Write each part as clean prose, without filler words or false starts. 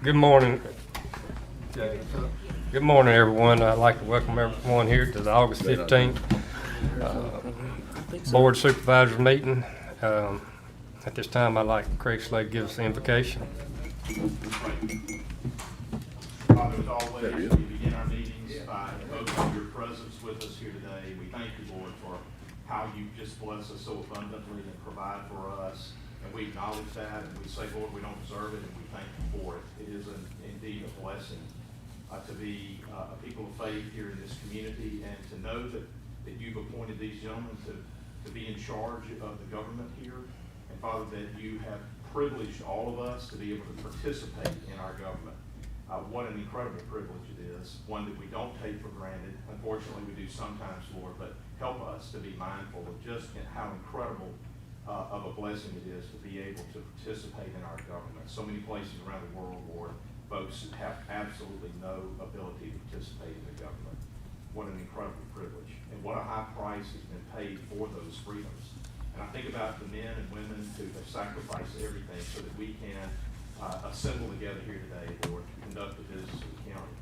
Good morning. Good morning, everyone. I'd like to welcome everyone here to the August 15th Board of Supervisors meeting. At this time, I'd like Craig Slade to give us the invocation. Father, as always, we begin our meetings by invoking your presence with us here today. We thank you, Lord, for how you just bless us so abundantly and provide for us. And we acknowledge that, and we say, Lord, we don't deserve it, and we thank you for it. It is indeed a blessing to be a people of faith here in this community, and to know that you've appointed these gentlemen to be in charge of the government here. And Father, that you have privileged all of us to be able to participate in our government. What an incredible privilege it is, one that we don't take for granted. Unfortunately, we do sometimes, Lord, but help us to be mindful of just how incredible of a blessing it is to be able to participate in our government. So many places around the world, Lord, folks have absolutely no ability to participate in the government. What an incredible privilege, and what a high price has been paid for those freedoms. And I think about the men and women who have sacrificed everything so that we can assemble together here today, Lord, to conduct the business of the county.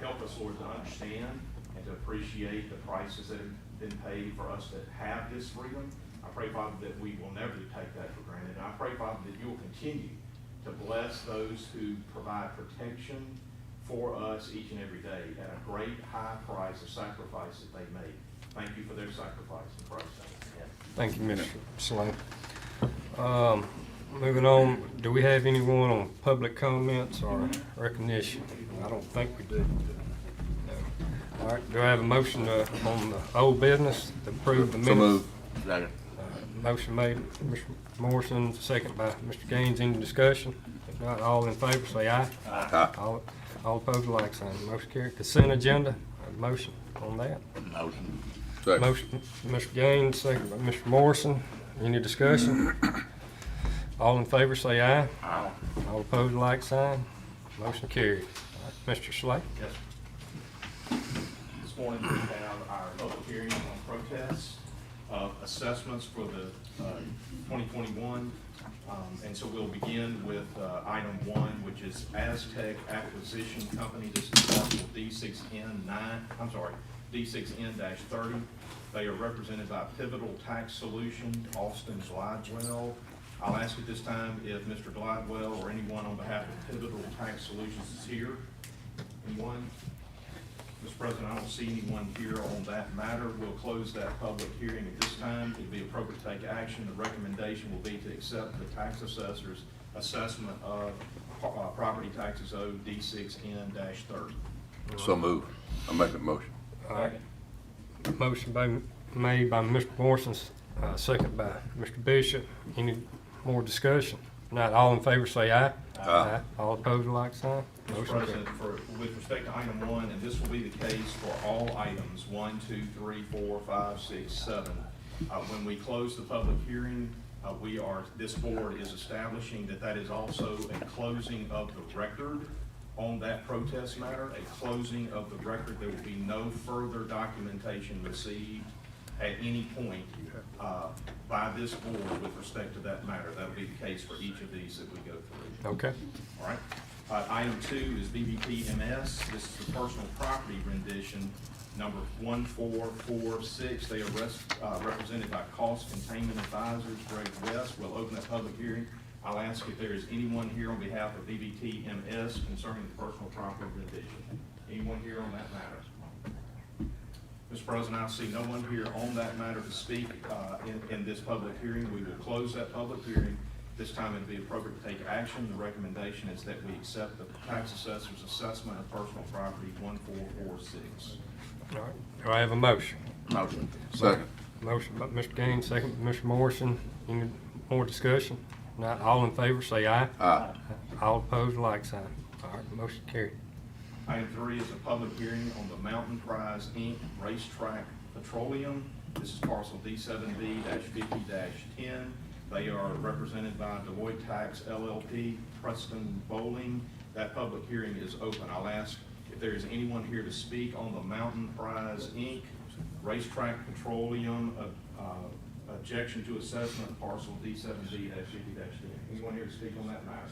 Help us, Lord, to understand and to appreciate the prices that have been paid for us to have this freedom. I pray, Father, that we will never take that for granted. And I pray, Father, that you will continue to bless those who provide protection for us each and every day at a great high price of sacrifice that they make. Thank you for their sacrifice in Christ's name. Thank you, Mr. Slade. Moving on, do we have anyone on public comments or recognition? I don't think we do. No. All right, do I have a motion on the old business to approve the minutes? So moved. Second. Motion made, Mr. Morrison, second by Mr. Gaines. Any discussion? If not, all in favor say aye. Aye. All opposed, like sign. Motion carried. Consent agenda, a motion on that. Motion. Second. Motion, Mr. Gaines, second by Mr. Morrison. Any discussion? All in favor say aye. Aye. All opposed, like sign. Motion carried. All right, Mr. Slate. Yes, sir. This morning we have our public hearing on protests of assessments for the 2021. And so we'll begin with item 1, which is Aztec Acquisition Company. This is parcel D6N-30. They are represented by Pivotal Tax Solution, Austin Glidewell. I'll ask at this time if Mr. Glidewell or anyone on behalf of Pivotal Tax Solutions is here. Anyone? Mr. President, I don't see anyone here on that matter. We'll close that public hearing at this time. It would be appropriate to take action. The recommendation will be to accept the tax assessor's assessment of property taxes owed D6N-30. So moved. I'll make the motion. All right. Motion made by Mr. Morrison, second by Mr. Bishop. Any more discussion? Not all in favor say aye. Aye. All opposed, like sign. Mr. Motion President, with respect to item 1, and this will be the case for all items 1, 2, 3, 4, 5, 6, 7. When we close the public hearing, this board is establishing that is also a closing of the record on that protest matter, a closing of the record. There will be no further documentation received at any point by this board with respect to that matter. That will be the case for each of these that we go through. Okay. All right. Item 2 is BBP-MS. This is the personal property rendition, number 1446. They are represented by Cost Containment Advisors, Greg West. We'll open that public hearing. I'll ask if there is anyone here on behalf of BBP-MS concerning the personal property rendition. Anyone here on that matter? Mr. President, I see no one here on that matter to speak in this public hearing. We will close that public hearing. This time it would be appropriate to take action. The recommendation is that we accept the tax assessor's assessment of personal property 1446. All right. Do I have a motion? Motion. Second. Motion by Mr. Gaines, second by Mr. Morrison. Any more discussion? Not all in favor say aye. Aye. All opposed, like sign. All right, motion carried. Item 3 is a public hearing on the Mountain Prize Inc. Racetrack Petroleum. This is parcel D7B-50-10. They are represented by Deloitte Tax LLP, Preston Bowling. That public hearing is open. I'll ask if there is anyone here to speak on the Mountain Prize Inc. Racetrack Petroleum objection to assessment parcel D7B-50-10. Anyone here to speak on that matter?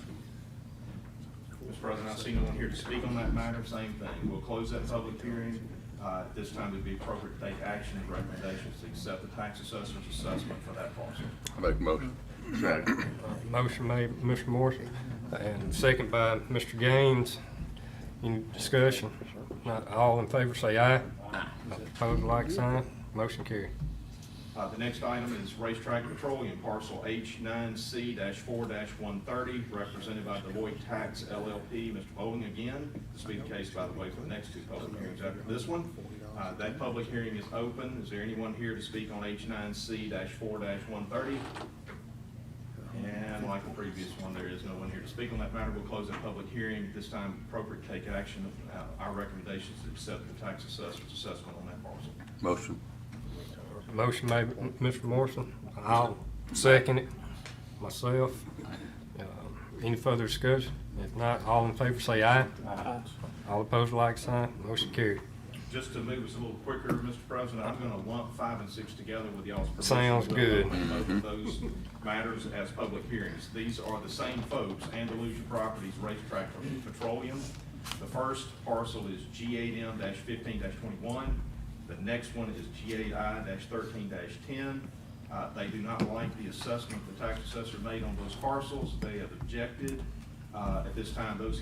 Mr. President, I see no one here to speak on that matter. Same thing. We'll close that public hearing. At this time, it would be appropriate to take action and recommendations to accept the tax assessor's assessment for that parcel. I make a motion. Second. Motion made by Mr. Morrison and second by Mr. Gaines. Any discussion? Not all in favor say aye. Opposed, like sign. Motion carried. The next item is Racetrack Petroleum, parcel H9C-4-130, represented by Deloitte Tax LLP. Mr. Bowling again, to speak the case, by the way, for the next two public hearings after this one. That public hearing is open. Is there anyone here to speak on H9C-4-130? And like the previous one, there is no one here to speak on that matter. We'll close that public hearing. At this time, appropriate to take action. Our recommendation is to accept the tax assessor's assessment on that parcel. Motion. Motion made by Mr. Morrison. I'll second it myself. Any further discussion? If not, all in favor say aye. Aye. All opposed, like sign. Motion carried. Just to move us a little quicker, Mr. President, I'm gonna lump 5 and 6 together with y'all's permission. Sounds good. Both of those matters as public hearings. These are the same folks, Andalusia Properties, Racetrack Petroleum. The first parcel is G8M-15-21. The next one is G8I-13-10. They do not like the assessment the tax assessor made on those parcels. They have objected. At this time, both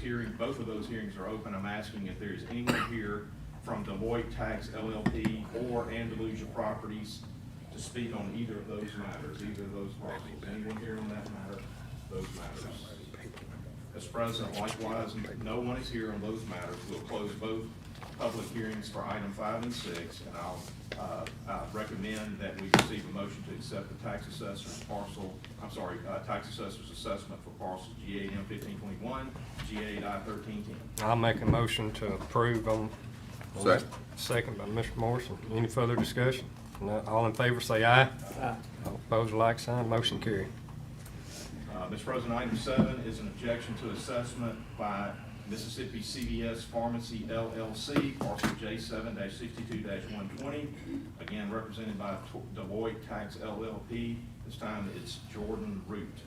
of those hearings are open. I'm asking if there is anyone here from Deloitte Tax LLP or Andalusia Properties to speak on either of those matters, either of those parcels. Anyone here on that matter, those matters? Mr. President, likewise, no one is here on those matters. We'll close both public hearings for item 5 and 6, and I'll recommend that we receive a motion to accept the tax assessor's tax assessor's assessment for parcels G8M-1521, G8I-1310. I'll make a motion to approve on. Second. Second by Mr. Morrison. Any further discussion? Not all in favor say aye. Aye. All opposed, like sign. Motion carried. Mr. President, item 7 is an objection to assessment by Mississippi CVS Pharmacy LLC, parcel J7-62-120, again represented by Deloitte Tax LLP. This time it's Jordan Root.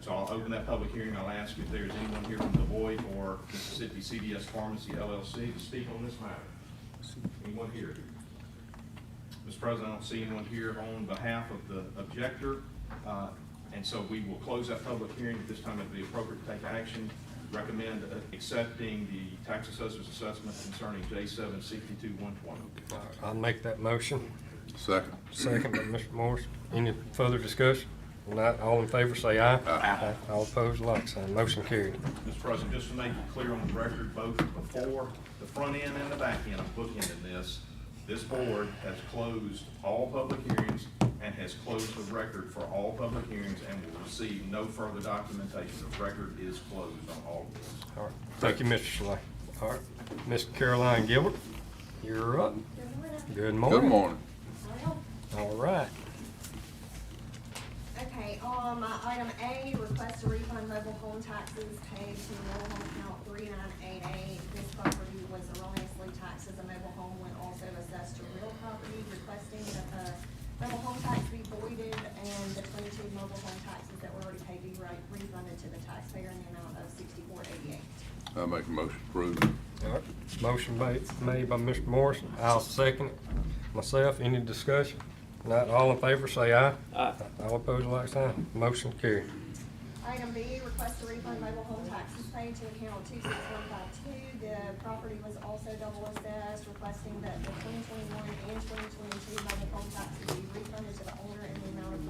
So I'll open that public hearing. I'll ask if there's anyone here from Deloitte or Mississippi CVS Pharmacy LLC to speak on this matter. Anyone here? Mr. President, I don't see anyone here on behalf of the objector. And so we will close that public hearing. At this time, it would be appropriate to take action. Recommend accepting the tax assessor's assessment concerning J7-62-120. I'll make that motion. Second. Second by Mr. Morrison. Any further discussion? Not all in favor say aye. Aye. All opposed, like sign. Motion carried. Mr. President, just to make it clear on the record, both before the front end and the back end, I'm bookending this. This board has closed all public hearings and has closed the record for all public hearings and will receive no further documentation. The record is closed on all of this. All right. Thank you, Mr. Slay. All right. Ms. Caroline Gilbert, you're up. Good morning. Good morning. All right. Okay, item A, request to refund mobile home taxes paid to mobile home account 3988. This property was erroneously taxed as a mobile home when also assessed to real property, requesting that the mobile home tax be voided and the 22 mobile home taxes that were already paid be refunded to the taxpayer in the amount of $64.88. I make a motion to approve. All right. Motion made by Mr. Morrison. I'll second it myself. Any discussion? Not all in favor say aye. Aye. All opposed, like sign. Motion carried. Item B, request to refund mobile home taxes paid to account 26152. The property was also double assessed, requesting that the 2021 and 2022 mobile home taxes be refunded to the owner in the amount of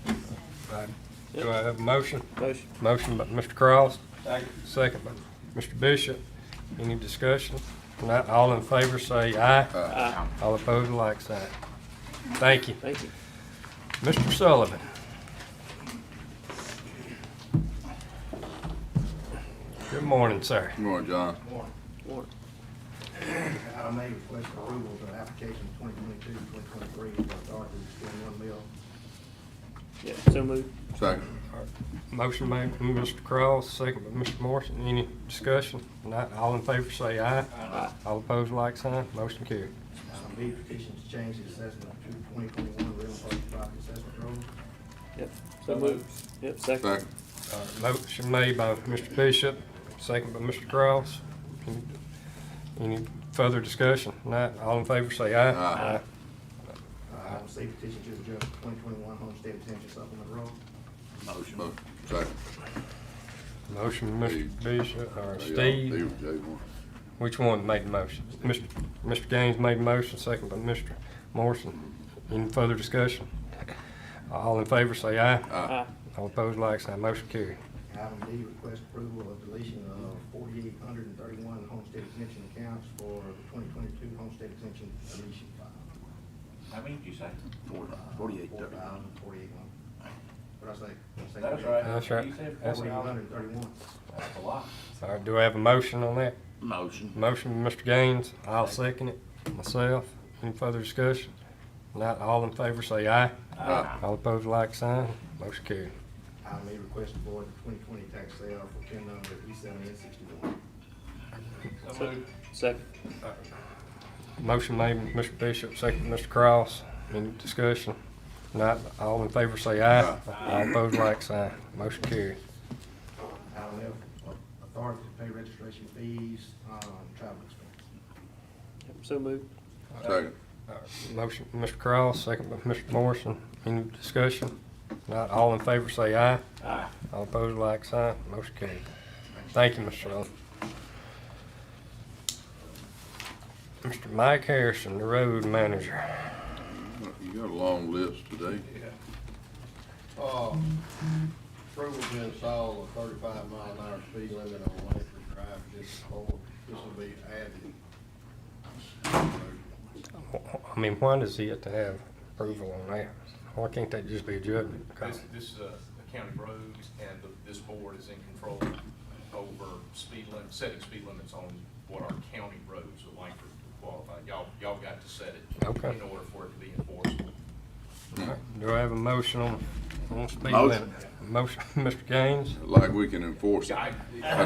$1,926.71. Right. Do I have a motion? Motion. Motion by Mr. Cross. Second by Mr. Bishop. Any discussion? Not all in favor say aye. Aye. All opposed, like sign. Thank you. Thank you. Mr. Sullivan. Good morning, sir. Good morning, John. Warren. Item A, request approval of the application 2022-2023 for authority to spend $1 million. Yeah, so moved. Second. Motion made by Mr. Cross, second by Mr. Morrison. Any discussion? Not all in favor say aye. Aye. All opposed, like sign. Motion carried. Item B, petition to change the assessment of 2021 real estate property assessment roll. Yep, so moved. Yep, second. Second. Motion made by Mr. Bishop, second by Mr. Cross. Any further discussion? Not, all in favor say aye. Aye. Item C, petition to adjust the 2021 homestead exemption supplement roll. Motion. Second. Motion by Mr. Bishop, or Steve. Steve. Which one made the motion? Mr. Gaines made the motion, second by Mr. Morrison. Any further discussion? All in favor say aye. Aye. All opposed, like sign. Motion carried. Item D, request approval of deletion of 4,831 homestead exemption accounts for the 2022 homestead exemption deletion file. How many did you say? 48. 48. What'd I say? Did I say That's 48? right. That's right. You said That's- 4,831. That's a lot. All right, do I have a motion on that? Motion. Motion by Mr. Gaines, I'll second it, myself. Any further discussion? Not all in favor say aye. Aye. All opposed, like sign. Motion carried. Item E, request the board the 2020 tax sale for PIN number E70N61. So moved. Second. Motion made by Mr. Bishop, second by Mr. Cross. Any discussion? Not all in favor say aye. All opposed, like sign. Motion carried. Item F, authority to pay registration fees on travel expense. So moved. Second. Motion, Mr. Cross, second by Mr. Morrison. Any discussion? Not all in favor say aye. Aye. All opposed, like sign. Motion carried. Thank you, Mr. Sullivan. Mr. Mike Harrison, the road manager. You got a long list today. Approval to install a 35-mile-an-hour speed limit on Langford Drive, District 4. This will be added. I mean, why does he have to have approval on that? Why can't that just be a judgment? This is a county road, and this board is in control over speed limits, setting speed limits on what our county roads of Langford qualify. Y'all got to set it Okay. in order for it to be enforceable. All right, do I have a motion on speed Motion. limit? Motion, Mr. Gaines? Like we can enforce it. I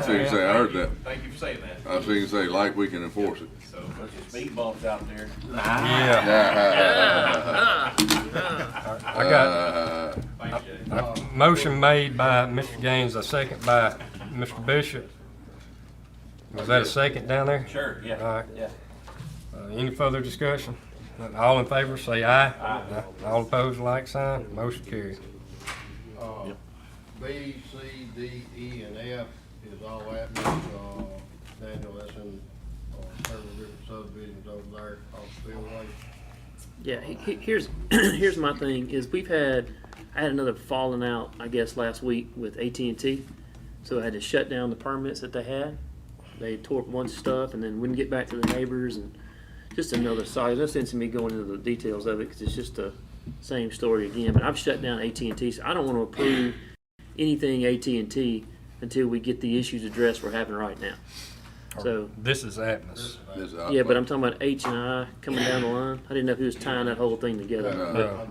see you say, I heard that. Thank you for saying that. I see you say, like we can enforce it. So, Bunch of speed bumps out there. Yeah. I got thanks, Jay. a motion made by Mr. Gaines, a second by Mr. Bishop. Was that a second down there? Sure, yeah. All right. Yeah. Any further discussion? All in favor, say aye. Aye. All opposed, like sign. Motion carried. B, C, D, E, and F is all happening. Daniel, that's in several different subdivisions over there off Spillway. Yeah, here's my thing is I had another falling out, I guess, last week with AT&T. So I had to shut down the permits that they had. They tore up a bunch of stuff and then wouldn't get back to the neighbors, and just another sorry. No sense in me going into the details of it because it's just the same story again. But I've shut down AT&T, so I don't want to approve anything AT&T until we get the issues addressed we're having right now. So This is Atmos. yeah, but I'm talking about H&I coming down the line. I didn't know if he was tying that whole thing together.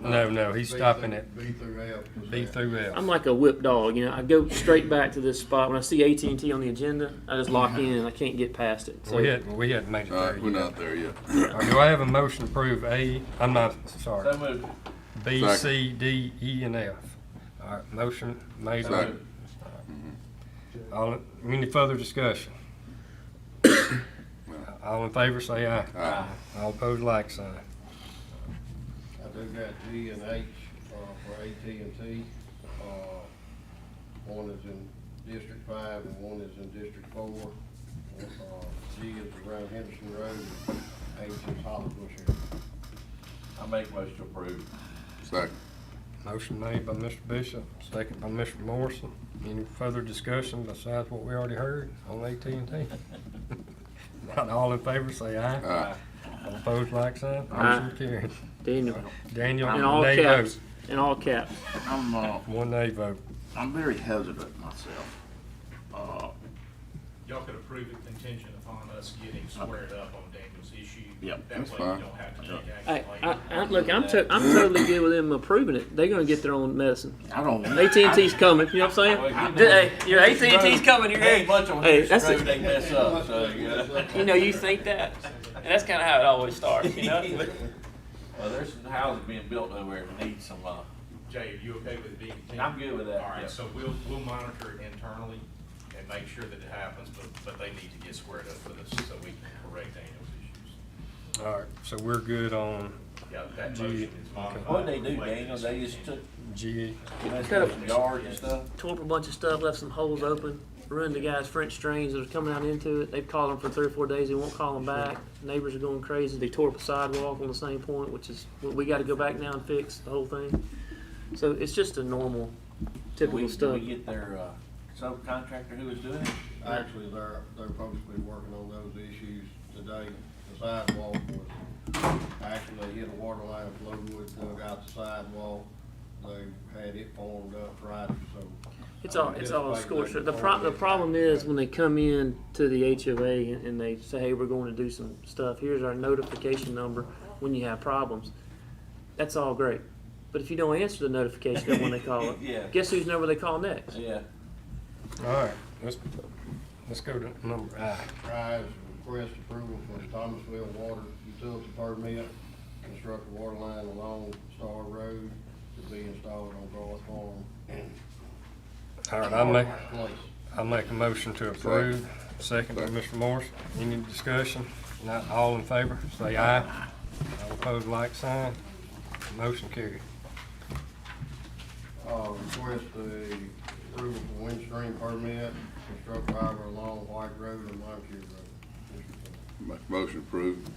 No, he's stopping at B through F. B through F. I'm like a whip dog, I go straight back to this spot. When I see AT&T on the agenda, I just lock in and I can't get past it. So We hadn't made it All there right, we're yet. not there yet. All right, do I have a motion to approve I'm not, sorry, So moved. B, Second. C, D, E, and F? All right, motion made by. Second. Any further discussion? All in favor, say aye. Aye. All opposed, like sign. I do got G and H for AT&T. One is in District 5 and one is in District 4. G is around Henderson Road, H is Hollywood area. I make motion to approve. Second. Motion made by Mr. Bishop, second by Mr. Morrison. Any further discussion besides what we already heard on AT&T? Not all in favor, say aye. Aye. All opposed, like sign. Aye. Motion carried. Daniel, Daniel, in all nay caps, vote. in all caps. One nay vote. I'm very hesitant myself. Y'all could approve it contingent upon us getting squared up on Daniel's issue. Yep. That That's way fine. you don't have to take Hey, action later. look, I'm totally good with them approving it. They're gonna get their own medicine. I don't. AT&T's coming. You know what I'm saying? Hey, your AT&T's coming here. Hey, bunch of them Hey, just that's road the- they mess up, so, You think that, and that's kind of how it always starts. Well, there's some houses being built over there that need some, Jay, are you okay with it being continued? I'm good with that, All right, yeah. so we'll monitor it internally and make sure that it happens, but they need to get squared up with us so we can correct Daniel's issues. All right, so we're good on Yeah, that G, motion is okay. modified. What did they do, Daniel? They just took, G. messed up some yards and stuff? Tore up a bunch of stuff, left some holes open, ruined the guy's French drains that are coming out into it. They've called them for 3 or 4 days, they won't call them back. Neighbors are going crazy. They tore up a sidewalk on the same point, which is, we gotta go back now and fix the whole thing. So it's just a normal, typical Did stuff. we get their, subcontractor who was doing it? Actually, they're supposed to be working on those issues today. The sidewalk was, actually, they hit a water line, Flowood dug out the sidewalk. They had it formed up Friday, so. It's all scorched. The problem is when they come in to the HOA and they say, hey, we're going to do some stuff, here's our notification number when you have problems. That's all great. But if you don't answer the notification number when they call it, Yeah. guess whose number they call next? Yeah. All right, let's go to number I. Rise, request approval for the Thomasville Water Utility Permit, construct a water line along Star Road to be installed on Garth Farm. All right, I'll make a motion to approve. Second by Mr. Morris. Any discussion? Not all in favor, say aye. All opposed, like sign. Motion carried. Request the approval for windstream permit, construct fiber along White Road and Moncure Road. Motion approved.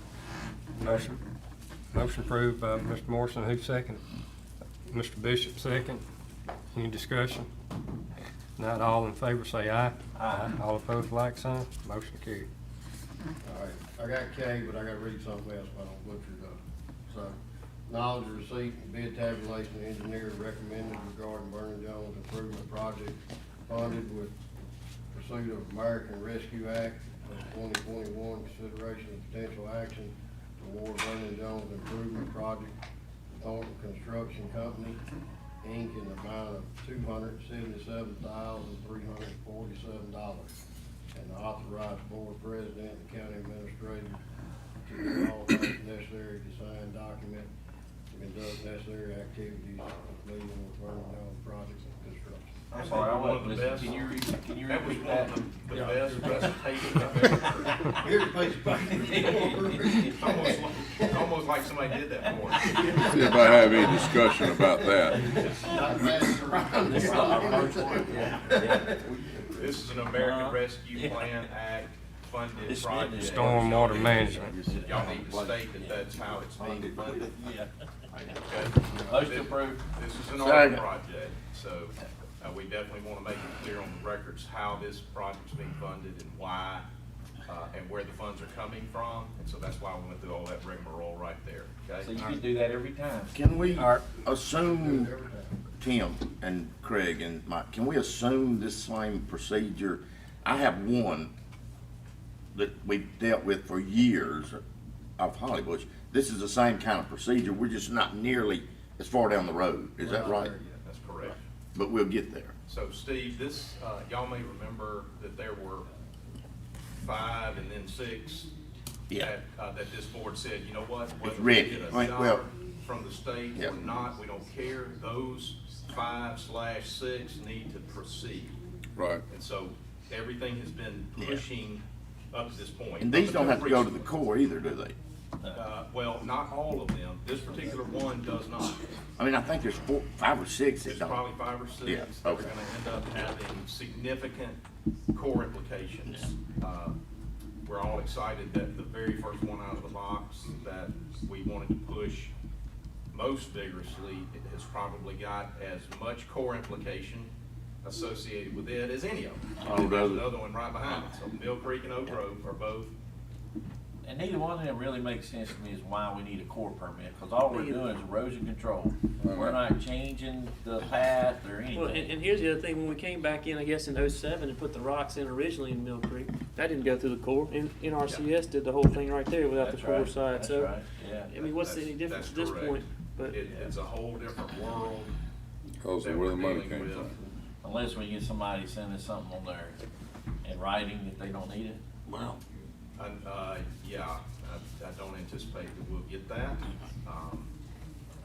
Motion approved by Mr. Morrison. Who seconded? Mr. Bishop second. Any discussion? Not all in favor, say aye. Aye. All opposed, like sign. Motion carried. All right, I got K, but I gotta read something else, I don't butcher it up. So, knowledge of receipt and bid tabulation, engineer recommended regarding Vernon Jones Improvement Project funded with pursuit of American Rescue Act of 2021, consideration of potential action toward Vernon Jones Improvement Project, Thornton Construction Company, Inc. in the amount of $277,347. And the authorized board president and county administrator to do all things necessary to sign document to conduct necessary activities completing with Vernon Jones projects and construction. I'm sorry, I One of wasn't the listening. best. Can you That was repeat one that? of the best recitations I've ever heard. Here's a piece of paper. It's almost like somebody did that for us. See if I have any discussion about that. Not passing around this. This is an American Rescue Plan Act funded project. Stormwater management. Y'all need to state that that's how it's being funded. Yeah. Okay? Motion approved. This is an art project, so we definitely want to make it clear on the records how this project's being funded and why, and where the funds are coming from. And so that's why we went through all that rigmarole right there, okay? So you can do that every time. Can we All right. assume, Tim and Craig and Mike, can we assume this same procedure? I have one that we've dealt with for years of Hollywood. This is the same kind of procedure, we're just not nearly as far down the road, is that right? That's correct. But we'll get there. So Steve, this, y'all may remember that there were 5 and then 6 Yeah. that this board said, you know what? Whether ready. we get a Right, dollar well- from the state Yeah. or not, we don't care. Those 5/6 need to proceed. Right. And so everything has been Yeah. pushing up to this point. And these Up don't have to go to the recently. core either, do they? Well, not all of them. This particular one does not. I mean, I think there's 4, 5 or 6 that There's don't. probably 5 or 6 Yeah, that are okay. gonna end up having significant core implications. We're all excited that the very first one out of the box that we wanted to push most vigorously has probably got as much core implication associated with it as any of them. Oh, And there's does it? another one right behind it. So Mill Creek and Oak Grove are both. And neither one of them really makes sense to me is why we need a core permit, because all we're doing is erosion control. We're not changing the path or Well, anything. and here's the other thing, when we came back in, I guess in '07 and put the rocks in originally in Mill Creek, that didn't go through the core, and NRCS did the whole thing right there without the That's core right, side, that's so. right, yeah. I mean, what's any difference at this That's point? correct. But, It's a whole different world. Because that of where the we're money dealing came with. from. Unless we get somebody sending something on there in writing that they don't need it. Well, Yeah, I don't anticipate that we'll get that.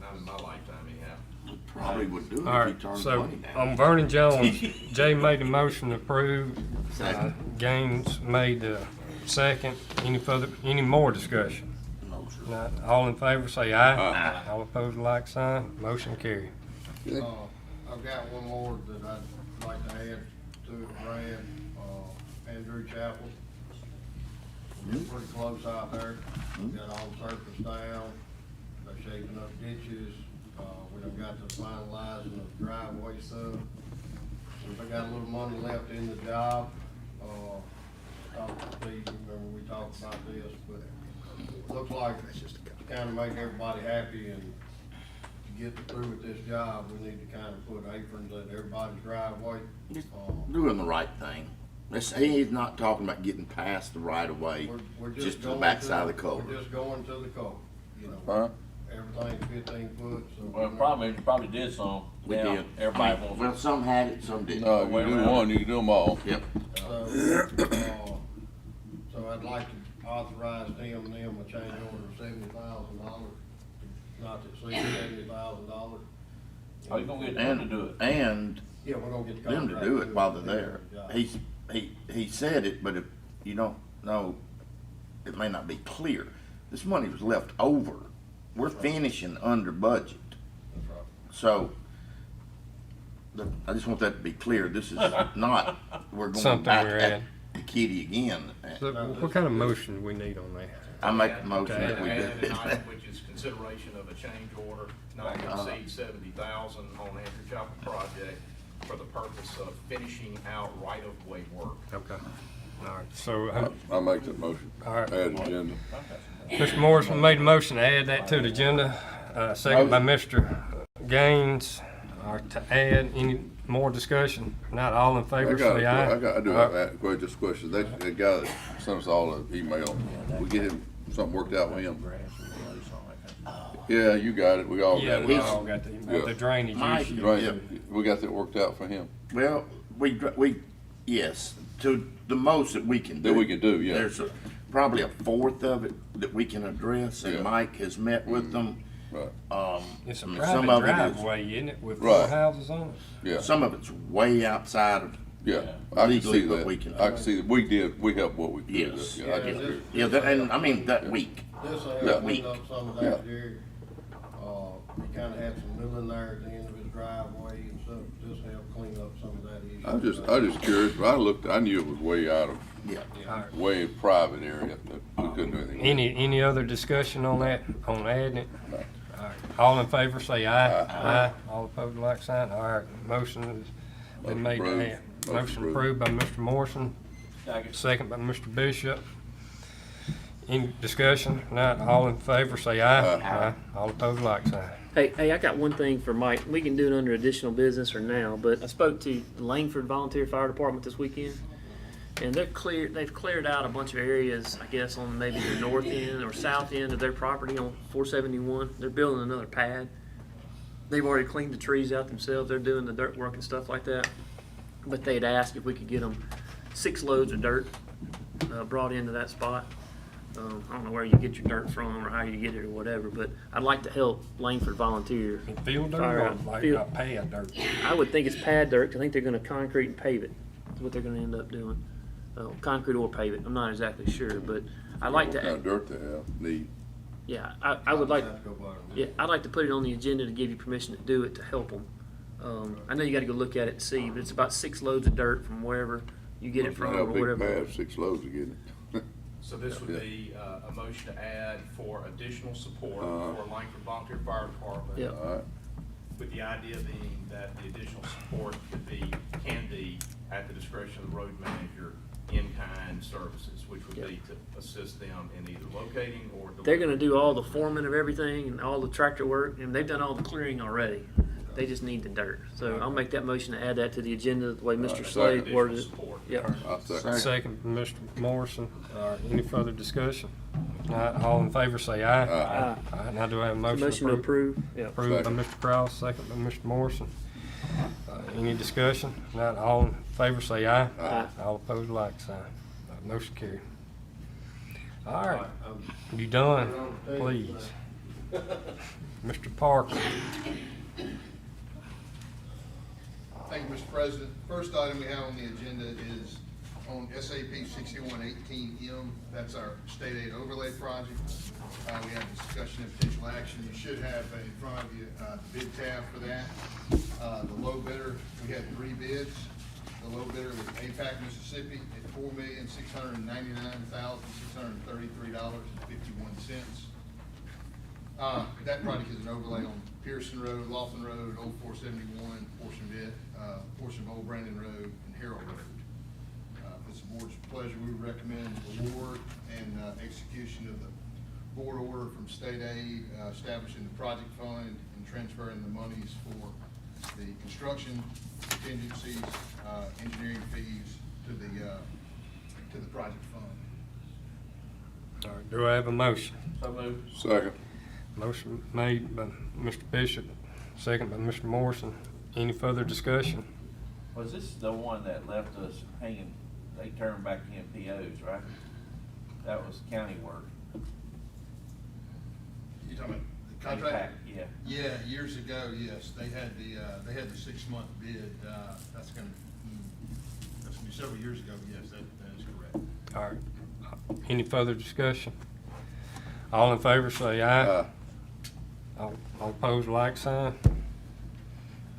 not in my lifetime anyhow. Probably would do it All if he right, turned so money down. on Vernon Jones, Jay made the motion to approve. Second. Gaines made the second. Any more discussion? No, sir. Not, all in favor, say aye. Aye. All opposed, like sign. Motion carried. I've got one more that I'd like to add to it, Brad, Andrew Chapel. We're pretty close out there, got all the surface down, they're shaping up ditches, we done got to finalizing the driveway stuff. We got a little money left in the job, talked to Steve, remember we talked about this, but it looks like to kinda make everybody happy and to get through with this job, we need to kinda put aprons at everybody's driveway. Doing the right thing. He's not talking about getting past the right of way, We're just to the going backside of the culvert. We're just going to the culvert, you know, Huh? everything's 15 foot, so. Well, the problem is, you probably did some. We Now, did. Everybody wants. Well, some had it, some didn't. No, you do one, you can do them all. Yep. So I'd like to authorize them a change order of $70,000, not to exceed $70,000. Are you gonna get them to do it? And Yeah, we're gonna get the them to contract do it while they're to do there. the job. He said it, but if you don't know, it may not be clear. This money was left over. We're finishing under budget. That's right. So, I just want that to be clear. This is not, we're going Something back we're at at. the kitty again. So what kind of motion do we need on that? I make the motion Okay. that we Add do an item it. which is consideration of a change order not to exceed 70,000 on Andrew Chapel project for the purpose of finishing out right-of-way work. Okay. All right, so, I make that motion. all right. Add agenda. Mr. Morrison made a motion to add that to the agenda, second by Mr. Gaines. All right, to add, any more discussion? Not all in favor, say aye. I do have just a question. They guy that sent us all an email, we get him, something worked out with him. Yeah, you got it. We all Yeah, got we it. all got the drainage Mike, issue. Right, we got that worked out for him. Well, yes, to the most that we can do. That we can do, yeah. There's probably a fourth of it that we can address, and Yeah. Mike has met with them. Right, It's a I mean, private some of it is- driveway, isn't it, with Right. four houses on it? yeah, Some of it's way outside of, yeah. I can Legally, see but that. we can- I can see that. We helped what we could. Yes. Yeah, I just Yeah, agree. yeah, and I mean, that week. This will Yeah. help clean up some of that, Yeah. Jerry. He kinda had some milling there at the end of his driveway and stuff, this will help clean up some of that issue. I was just curious, but I knew it was way out of, Yeah. way private area that we couldn't do anything. with. Any other discussion on that, on adding it? All right, all in favor, say aye. Aye. All opposed, like sign. All right, motion has been made to Motion add. approved. Motion approved by Mr. Morrison, second by Mr. Bishop. Any discussion? Not all in favor, say aye. Aye. All opposed, like sign. Hey, I got one thing for Mike. We can do it under additional business or now, but I spoke to the Langford Volunteer Fire Department this weekend, and they've cleared out a bunch of areas, I guess, on maybe the north end or south end of their property on 471. They're building another pad. They've already cleaned the trees out themselves. They're doing the dirt work and stuff like that. But they'd asked if we could get them 6 loads of dirt brought into that spot. I don't know where you get your dirt from or how you get it or whatever, but I'd like to help Langford volunteer. Field dirt Fire or out. like Field. pad dirt? I would think it's pad dirt, 'cause I think they're gonna concrete and pave it. That's what they're gonna end up doing. Concrete or pave it, I'm not exactly sure, but I'd like What kind to, of dirt they have, need. yeah, I would like, Have to go by the- yeah, I'd like to put it on the agenda to give you permission to do it, to help them. I know you gotta go look at it and see, but it's about 6 loads of dirt from wherever you get it from How or big whatever. pad, 6 loads to get it. So this would Yeah. be a motion to add for additional support Uh-huh. for Langford Volunteer Fire Department. Yeah. All right, With the idea being that the additional support can be at the discretion of the road manager in-kind services, which would be to assist them in either locating or. They're gonna do all the foreman of everything and all the tractor work, and they've done all the clearing already. They just need the dirt. So I'll make that motion to add that to the agenda, the way Mr. right, Slade Additional worded it. support. Yeah. I'll second. Second from Mr. Morrison. Any further discussion? Not all in favor, say aye. Aye. All right, now do I have a motion? Motion to approve, yeah. Approved by Mr. Kraus, second by Mr. Morrison. Any discussion? Not all in favor, say aye. Aye. All opposed, like sign. Motion carried. All right, I'm- you done? Please. Mr. Parker. Thank you, Mr. President. First item we have on the agenda is on SAP 6118M. That's our state aid overlay project. We have discussion of potential action. You should have in front of you the bid tab for that. The low bidder, we had 3 bids. The low bidder was APAC Mississippi at $4,699,633.51. That project is an overlay on Pearson Road, Laughlin Road, Old 471, portion of Old Brandon Road, and Harold Road. If it's the board's pleasure, we would recommend award and execution of the board order from state aid, establishing the project fund and transferring the monies for the construction contingencies, engineering fees to the project fund. All right, do I have a motion? So moved. Second. Motion made by Mr. Bishop, second by Mr. Morrison. Any further discussion? Was this the one that left us hanging, they turned back in POs, right? That was county work. You talking about the contract? Yeah. Yeah, years ago, yes, they had the 6-month bid, that's gonna be several years ago, yes, that is correct. All right. Any further discussion? All in favor say aye. All opposed, like sign.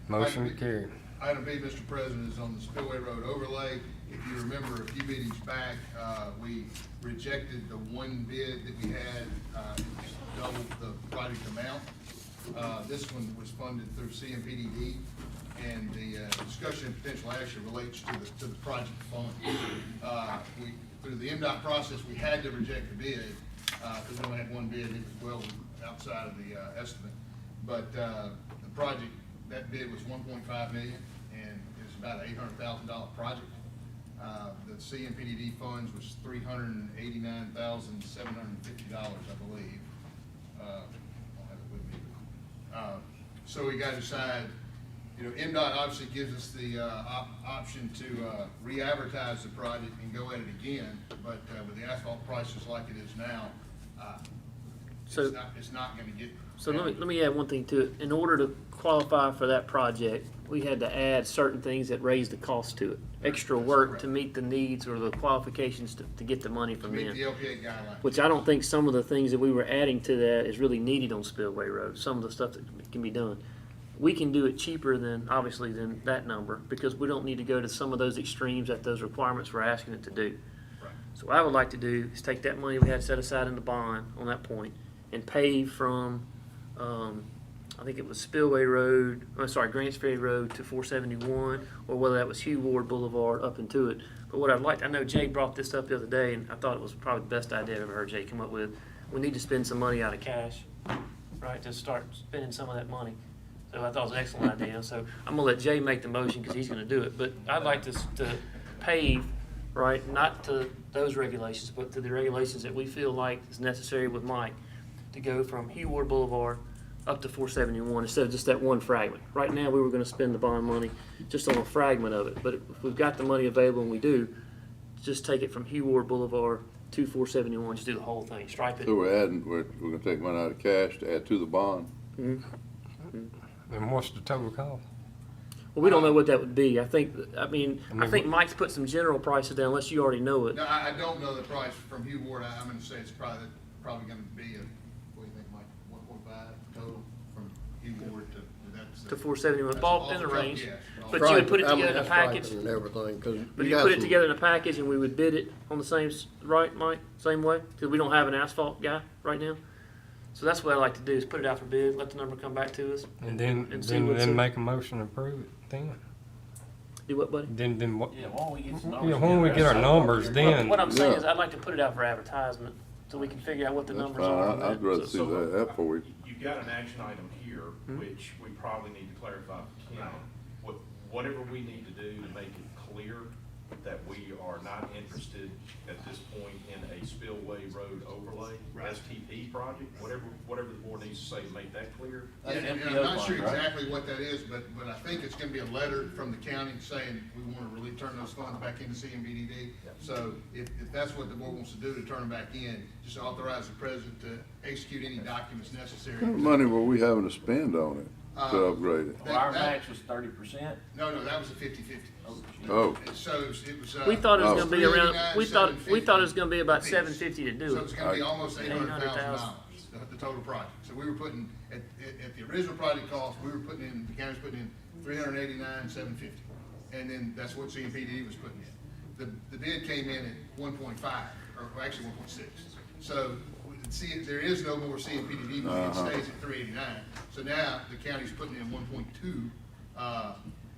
Motion carried. Item B, Mr. President, is on the Spillway Road overlay. If you remember a few meetings back, we rejected the one bid that we had, it was double the project amount. This one was funded through CMPDD, and the discussion of potential action relates to the project fund. Through the MDOT process, we had to reject the bid, because we only had one bid, and it was well outside of the estimate. But the project, that bid was $1.5 million, and it's about an $800,000 project. The CMPDD funds was $389,750, I believe. I don't have it with me. So we got to decide, MDOT obviously gives us the option to re-advertise the project and go at it again, but with the asphalt prices like it is now, it's not going to get. So let me add one thing to it. In order to qualify for that project, we had to add certain things that raised the cost to it. Extra work to meet the needs or the qualifications to get the money from Meet them. the LPA guidelines. Which I don't think some of the things that we were adding to that is really needed on Spillway Road. Some of the stuff that can be done. We can do it cheaper than that number, because we don't need to go to some of those extremes that those requirements we're asking it to do. Right. So what I would like to do is take that money we had set aside in the bond on that point and pave from, I think it was Spillway Road, Grants Ferry Road to 471, or whether that was Hugh Ward Boulevard up into it. But what I'd like, I know Jay brought this up the other day, and I thought it was probably the best idea I've ever heard Jay come up with. We need to spend some money out of cash, right, to start spending some of that money. So I thought it was an excellent idea. So I'm gonna let Jay make the motion because he's gonna do it. But I'd like to pave, right, not to those regulations, but to the regulations that we feel like is necessary with Mike to go from Hugh Ward Boulevard up to 471 instead of just that one fragment. Right now, we were gonna spend the bond money just on a fragment of it. But if we've got the money available and we do, just take it from Hugh Ward Boulevard to 471, just do the whole thing, stripe it. So we're gonna take money out of cash to add to the bond. Mhm. And what's the total cost? Well, we don't know what that would be. I think Mike's put some general prices down, unless you already know it. No, I don't know the price from Hugh Ward. I'm going to say it's probably going to be what do you think, Mike, 1.5 total from Hugh Ward to that's To 471, ball in the range. Yeah. But you would put it together in a package. And everything, But you put it together in a package and we would bid it on the same, right, Mike? Same way? Because we don't have an asphalt guy right now. So that's what I like to do, is put it out for bid, let the number come back to us. And then see what's then in- make a motion to approve it then. Do what, buddy? Then what? Yeah, why don't we get some numbers? Yeah, when we get our numbers, then. What I'm saying Yeah. is I'd like to put it out for advertisement so we can figure out what the That's numbers are. on fine. I'd that. rather see that before we. You've got an action item here, which we probably need to clarify for Kim. Whatever we need to do to make it clear that we are not interested interested at this point in a spillway road overlay, Right. STP project, whatever the board needs to say to make that clear. Yeah, That's and MPO I'm not sure funds, right? exactly what that is, but I think it's gonna be a letter from the county saying we wanna really turn those funds back into CMBDD. So if that's what the board wants to do, to turn them back in, just authorize the president to execute any documents necessary. What kind of money were we having to spend on it to upgrade it? Well, our match was 30%. No, that was a 50/50. Oh, And so it was. We thought it was Oh. gonna be around, 389, we thought it was 750 gonna be about apiece. 750 to do So it. it's gonna be almost $800,000. $800,000, the total project. So we were putting, at the original project cost, we were putting in, the county's putting in $389,750. And then that's what CMPD was putting in. The bid came in at 1.5, or actually 1.6. So, see, there is no more CMPDD money, it stays at 389. So now the county's putting in 1.2,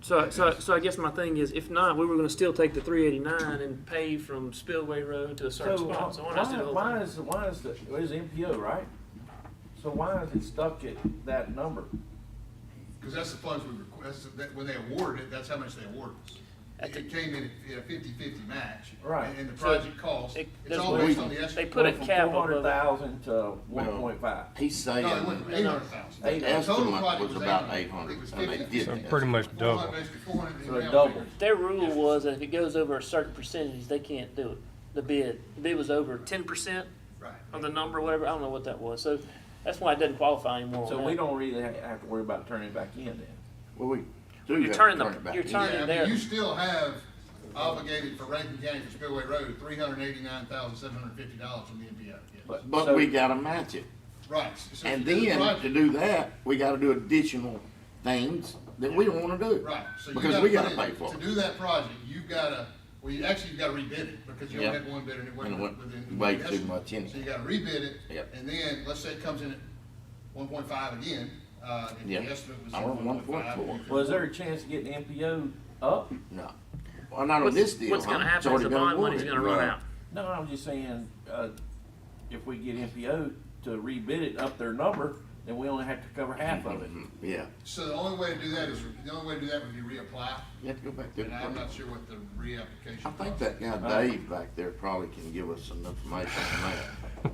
So I guess my thing is, if not, we were gonna still take the 389 and pay from Spillway Road to a certain So spot. So why not do the whole why thing? it was MPO, right? So why is it stuck at that number? because that's the funds we request, when they awarded it, that's how much they awarded us. It came in at a 50/50 match. Right. And the project cost, It- it's all there's- based on the They estimate. put a Went from cap above it. 400,000 to 1.5. He's saying. No, it went from 800,000. The The total estimate project was about 800. 800, It was and they 50. did So that. pretty much double. 400, basically 400 So it round doubled. figure. Their rule was that if it goes over a certain percentage, they can't do it. The bid was over 10% Right. of the number, whatever, I don't know what that was. So that's why it doesn't qualify anymore. So on we that. don't really have to worry about turning it back in then. Well, we do You're have to turning turn the- it back you're in. turning- Yeah, I there. mean, you still have obligated for Rankin County for Spillway Road, $389,750 from the MPO. Yes. But So- we gotta match it. Right. So And to do the then, project- to do that, we gotta do additional things that we don't wanna do. Right, so you Because we put gotta in- pay for To it. do that project, you've gotta, well, you gotta rebid it, because you only Yep. had one bidder and it wasn't And it went within. way the too estimate. much in it. So you gotta rebid it. Yep. And then, let's say it comes in at 1.5 again, if the Yep. estimate was I want 1.5. 1.4. Well, is there a chance of getting MPO up? No. Well, not on this deal, What's gonna huh? It's happen is the already been bond money's awarded. gonna run Right. out. No, I'm just saying, if we get MPO to rebid it up their number, then we only have to cover half of it. Yeah, So the only way to do that would be reapply, you have to go back there. and I'm not sure what the reapplication. I think process that guy Dave back there probably can give us some information on that.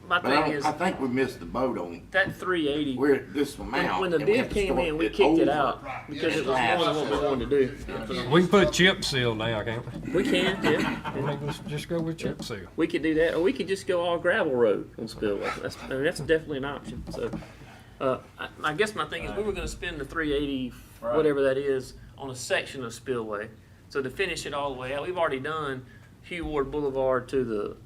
My But I thing don't, is, I think we missed the boat on, that 380, we're at this amount. when the and we bid have to came start in, we it kicked it over. out Right. because Yeah, it was it's more than what we wanted to do. Yeah. We can put chip seal now, can't we? We can, yeah. I mean, let's just go with chip seal. We could do that, or we could just go all gravel road on Spillway. That's definitely an option. So, I guess my thing is, we were going to spend the 380, Right. whatever that is, on a section of Spillway. So to finish it all the way out, we've already done Hugh Ward Boulevard to the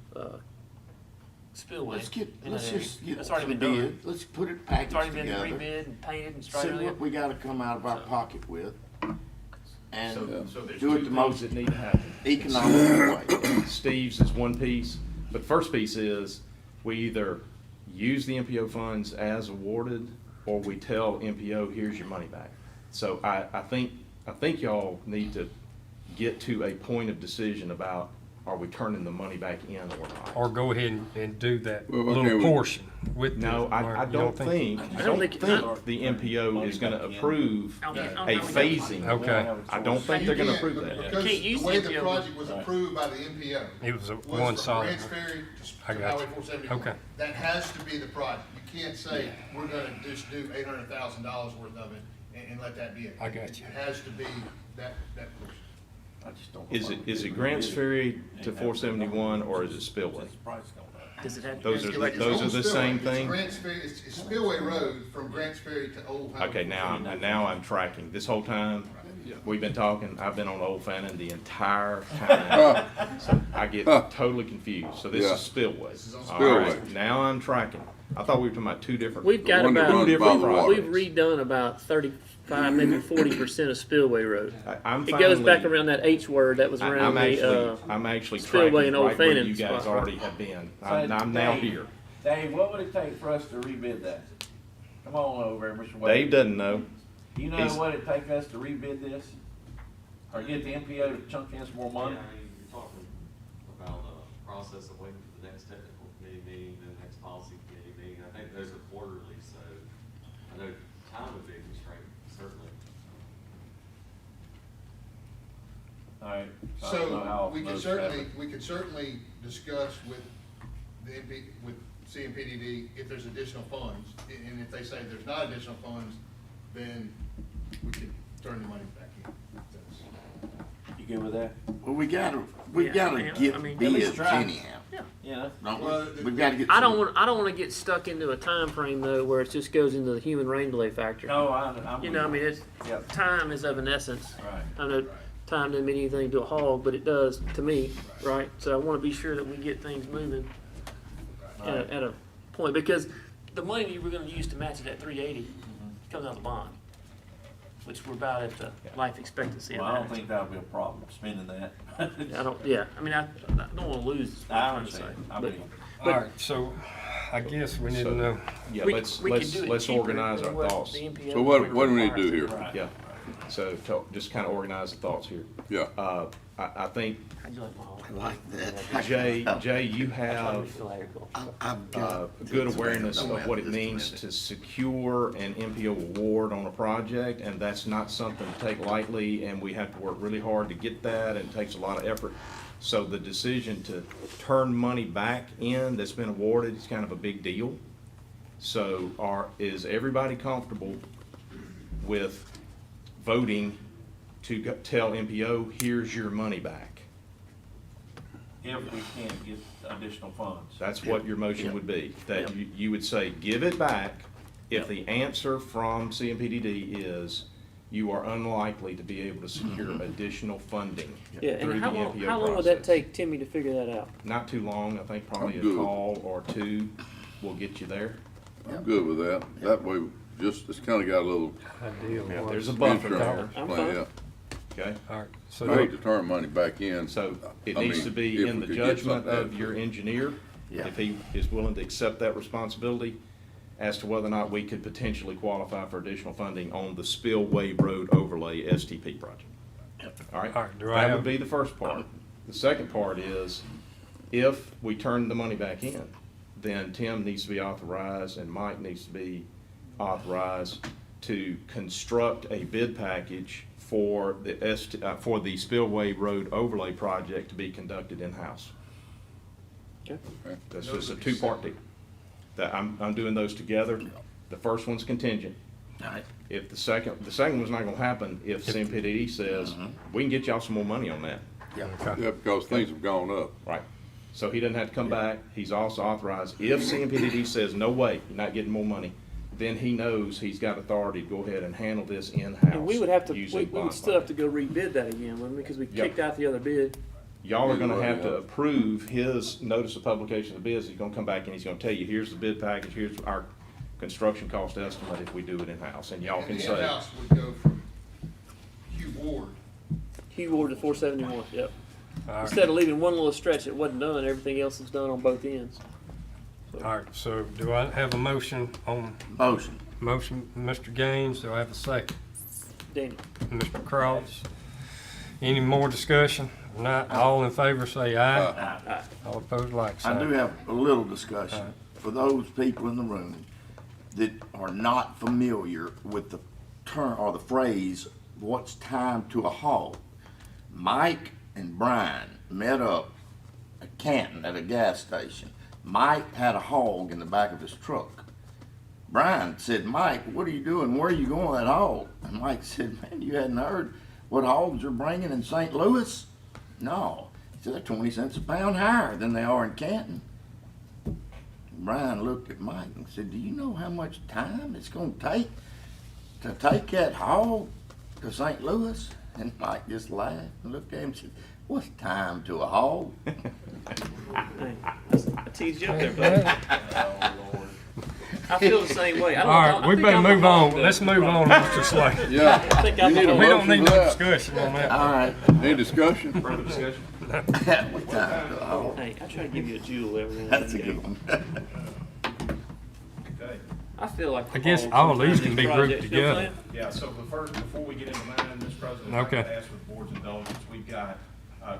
Spillway. Let's in that area. just get That's already some been done. bid, let's put it It's already packaged been together, rebid and painted and see straightened. what we gotta come out of our pocket with, and So there's do it two the things most that need to happen. economical way. Steve's is one piece, but the first piece is we either use the MPO funds as awarded, or we tell MPO, here's your money back. So I think y'all need to get to a point of decision about, are we turning the money back in or not? Or go ahead and do that Well, okay, little we- portion with. No, the- I you don't think the MPO is gonna approve I don't a think- phasing. Okay. I don't think they're gonna You approve can't, that. Because Can't use the way the the MPO. project was approved by the MPO. It was a was one from solid. Grants Ferry I to got Highway you. 471. Okay. That has to be the project. You can't say, we're gonna just do $800,000 worth of it and let that be it. I got you. It has to be that portion. I just don't. Is it Grants Ferry to 471 or is it Spillway? Does it have Those are It's those are Old the Spillway. same It's thing? Grants Ferry, it's Spillway Road from Grants Ferry to Old Highway. Okay, now I'm tracking. This whole time, we've been talking, I've been on Old Fannin the entire time. So I get totally confused. So this Yeah. is Spillway. This is on All right, Spillway. now I'm tracking. I thought we were talking about two different. We've got one that about, runs by different the water. we've redone about 35, maybe 40% of Spillway Road. I'm It goes back finally- around that H word that was around I'm actually Spillway tracking and Old right where Fannin you guys spot. already have been. I'm now here. Dave, what would it take for us to rebid that? Come on over, Mr. Wade. Dave doesn't know. You know he's- what it'd take us to rebid this? Or get the MPO to chunk in some more money? Yeah, I mean, you're talking about a process of waiting for the next technical committee meeting, the next policy committee meeting. I think those are quarterly, so I know time would be a constraint, certainly. All right. I don't know how So we could most certainly, happen. we could certainly discuss with the MP, with CMPDD if there's additional funds. And if they say there's not additional funds, then we could turn the money back in. You good with that? Well, we gotta Yeah, get I mean, at least bids try. anyhow, Yeah. don't Well, we? We've gotta get. I don't some- want to get stuck into a time frame though where it just goes into the human rain delay factor. No, I'm. You know, I mean, it's Yep. time is of an essence. Right. I know time doesn't mean anything to a hog, but it does to me, right? So I want to be sure that we get things moving at a point, because the money you were going to use to match it at 380 comes out of the bond, which we're about at the life expectancy Well, of I don't that. think that'll be a problem, spending that. I don't. Yeah, I mean, I don't want to lose. is what I I'm trying to say. understand. I But- mean, All right, so I guess we need to know. Yeah, we- let's, we can do it let's cheaper organize than our what thoughts. the NPO So what do we need to do here? right. Yeah, so just kind of organize the thoughts here. Yeah. I think, How'd you like my hog? I like that. Jay, you have I've got. good awareness of what it means to secure an MPO award on a project, and that's not something to take lightly, and we have to work really hard to get that, and it takes a lot of effort. So the decision to turn money back in that's been awarded is kind of a big deal. So is everybody comfortable with voting to tell MPO, here's your money back? If we can't get additional funds. That's what your motion would be, that you would say, give it back if the answer from CMPDD is you are unlikely to be able to secure additional funding Yeah, through and the how long, MPO how long would that process. take Timmy to figure that out? Not too long, I think probably I'm a good. call or two will get you there. I'm good with that. That way, it's kinda got a little Ideal. Yeah, was there's a buffer there, insurance I'm plan, fine. yeah. okay? All right, so I hate to turn money back in. So it I needs mean, to be if in we the could get judgment something of your out. engineer, Yeah. if he is willing to accept that responsibility, as to whether or not we could potentially qualify for additional funding on the Spillway Road Overlay STP project. All right? All right, do I That have- would be the first part. The second part is, if we turn the money back in, then Tim needs to be authorized and Mike needs to be authorized to construct a bid package for the Spillway Road Overlay project to be conducted in-house. Okay. That's just a two-part deal. That I'm doing those together. The first one's contingent. Alright. If the second one's not gonna happen if CMPDD says, we can get y'all some more money on that. okay. Yeah, because things have gone up. Right. So he doesn't have to come back. He's also authorized, if CMPDD says, no way, you're not getting more money, then he knows he's got authority to go ahead and handle this in-house. And we would have to, using we would bond still have to money. go rebid that again, wouldn't we? Because we Yep. kicked out the other bid. Y'all are gonna have to Yeah. approve his notice of publication of bids. He's gonna come back and he's gonna tell you, here's the bid package, here's our construction cost estimate if we do it in-house. And y'all And can the say, in-house would go from Hugh Ward. Hugh Ward to 471, yep. All right. Instead of leaving one little stretch that wasn't done, everything else is done on both ends. All right, so do I have a motion on, Motion. Mr. Gaines, do I have a second? Daniel. Mr. Cross? Any more discussion? If not, all in favor say aye. All opposed, like sign. I do have a little discussion for those people in the room that are not familiar with the term or the phrase, what's time to a halt. Mike and Brian met up at Canton at a gas station. Mike had a hog in the back of his truck. Brian said, Mike, what are you doing? Where are you going with that hog? And Mike said, man, you hadn't heard what hogs are bringing in St. Louis? No. He said, they're 20 cents a pound higher than they are in Canton. Brian looked at Mike and said, do you know how much time it's going to take that hog to St. Louis? And Mike just laughed and looked at him and said, what's time to a hog? Hey, I teased you up there, buddy. I feel the same way. I don't, All I right, we think better I'm move the hog, on. though. Let's move on, Mr. Slay. Yeah. I think I'm You need the a hog. We don't motion need for no that. discussion on that. All right. Any discussion? further discussion? What's time to a hog? Hey, I try to give you a jewel every now and That's a then. good one. Okay. I feel like I guess hogs all of these sometimes can be in grouped projects, you know what I'm together. saying? Yeah, so before we get into mine, Mr. President, if I could Okay. ask for the board's indulgence, we've got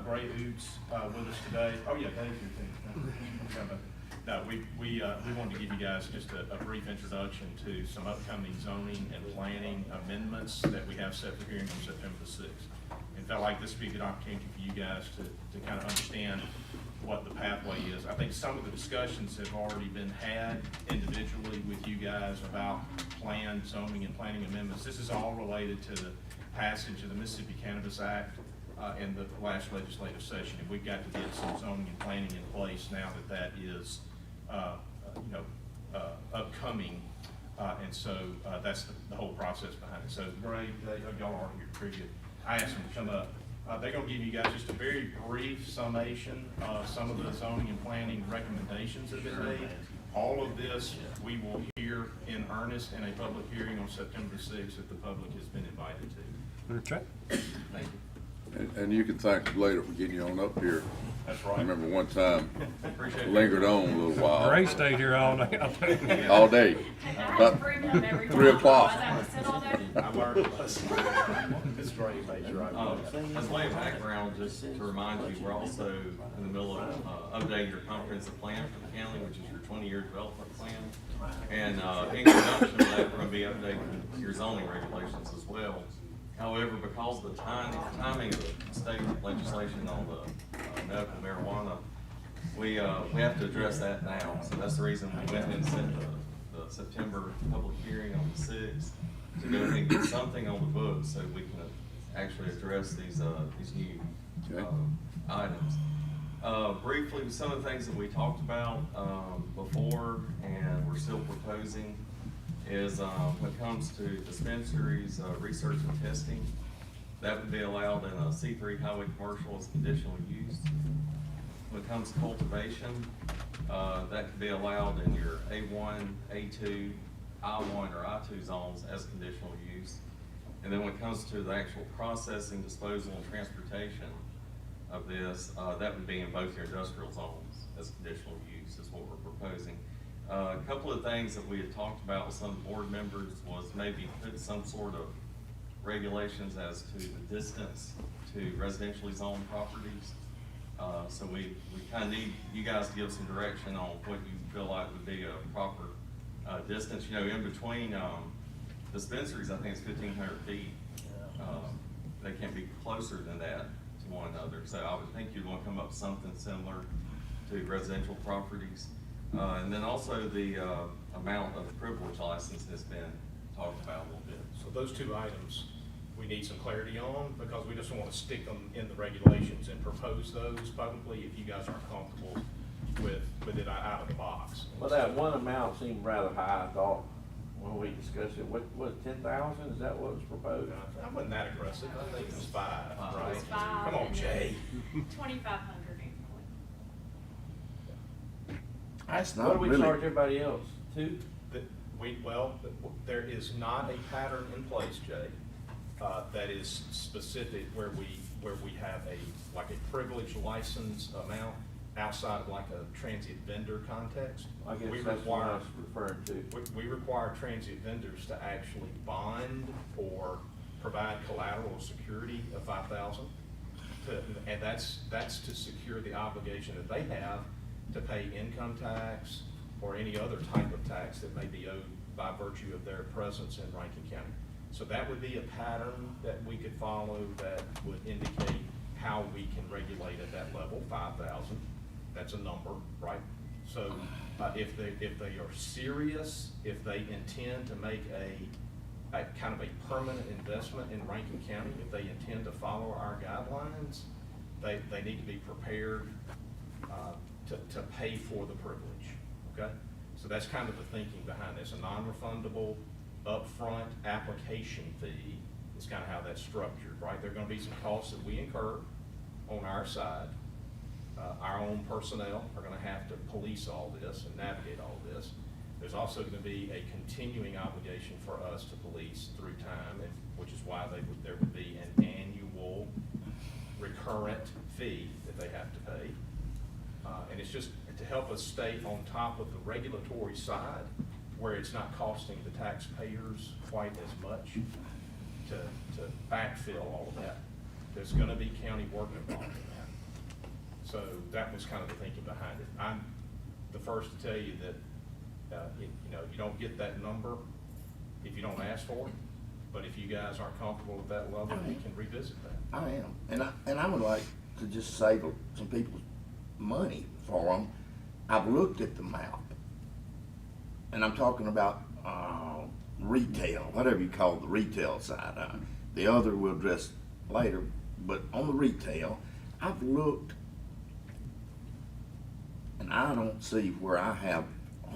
Gray Oots with us today. Oh, yeah, Dave's here too. No, we wanted to give you guys just a brief introduction to some upcoming zoning and planning amendments that we have set for hearing on September the 6th. And felt like this would be a good opportunity for you guys to kind of understand what the pathway is. I think some of the discussions have already been had individually with you guys about planned zoning and planning amendments. This is all related to the passage of the Mississippi Cannabis Act in the last legislative session, and we've got to get some zoning and planning in place now that is upcoming, and so that's the whole process behind it. So Gray, y'all are here, pretty good. I asked them to come up. They're gonna give you guys just a very brief summation of some of the zoning and planning recommendations that have been made. All of this we will hear in earnest in a public hearing on September 6th that the public has been invited to. Okay. Thank you. And you can thank us later for getting you on up here. That's I right. remember one time, Appreciate it. lingered on a little while. Ray stayed here all day. I think. All day. About 3 o'clock. I learned a lesson. It's great, mate, you're right. As way of background, just to remind you, we're also in the middle of updating your comprehensive plan for the county, which is your 20-year development plan. And in conjunction with that, we're going to be updating your zoning regulations as well. However, because of the timing of the state legislation on the medical marijuana, we have to address that now. So that's the reason we went and set the September public hearing on the 6th to go ahead and get something on the books so we can actually address these new items. Briefly, some of the things that we talked about before and we're still proposing is when it comes to dispensaries, research and testing, that would be allowed in a C3 highway commercial as conditional use. When it comes to cultivation, that could be allowed in your A1, A2, I1 or I2 zones as conditional use. And then when it comes to the actual processing, disposal, and transportation of this, that would be in both your industrial zones as conditional use is what we're proposing. A couple of things that we had talked about with some board members was maybe put some sort of regulations as to the distance to residentially zoned properties. So we kind of need you guys to give some direction on what you feel like would be a proper distance. You know, in between dispensaries, I think it's 1,500 feet. They can't be closer than that to one another. So I would think you'd want to come up with something similar to residential properties. And then also the amount of privilege license has been talked about a little bit. So those two items we need some clarity on because we just don't want to stick them in the regulations and propose those publicly if you guys aren't comfortable with it out of the box. Well, that one amount seemed rather high, I thought, when we discussed it. What was 10,000? Is that what was proposed? I wasn't that aggressive. I think it was 5, right? It was 5, Come on, and Jay. 2,500 annually. That's What not do we really. charge everybody else? 2? There is not a pattern in place, Jay, that is specific where we have a privilege license amount outside of like a transient vendor context. I guess We that's what I require- was referring to. We require transient vendors to actually bond or provide collateral security of $5,000. And that's to secure the obligation that they have to pay income tax or any other type of tax that may be owed by virtue of their presence in Rankin County. So that would be a pattern that we could follow that would indicate how we can regulate at that level, 5,000. That's a number, right? So if they are serious, if they intend to make a kind of a permanent investment in Rankin County, if they intend to follow our guidelines, they need to be prepared to pay for the privilege, okay? So that's kind of the thinking behind this. A non-refundable upfront application fee is kind of how that's structured, right? There are going to be some costs that we incur on our side. Our own personnel are going to have to police all this and navigate all this. There's also going to be a continuing obligation for us to police through time, which is why there would be an annual recurrent fee that they have to pay. And it's just to help us stay on top of the regulatory side where it's not costing the taxpayers quite as much to backfill all of that. There's going to be county work involved in that. So that was kind of the thinking behind it. the first to tell you that, you know, you don't get that number if you don't ask for it. But if you guys aren't comfortable with that level, we can revisit that. I am, and I would like to just save some people's money for them. I've looked at the map, and I'm talking about retail, whatever you call the retail side. The other we'll address later, but on the retail, I've looked, and I don't see where I have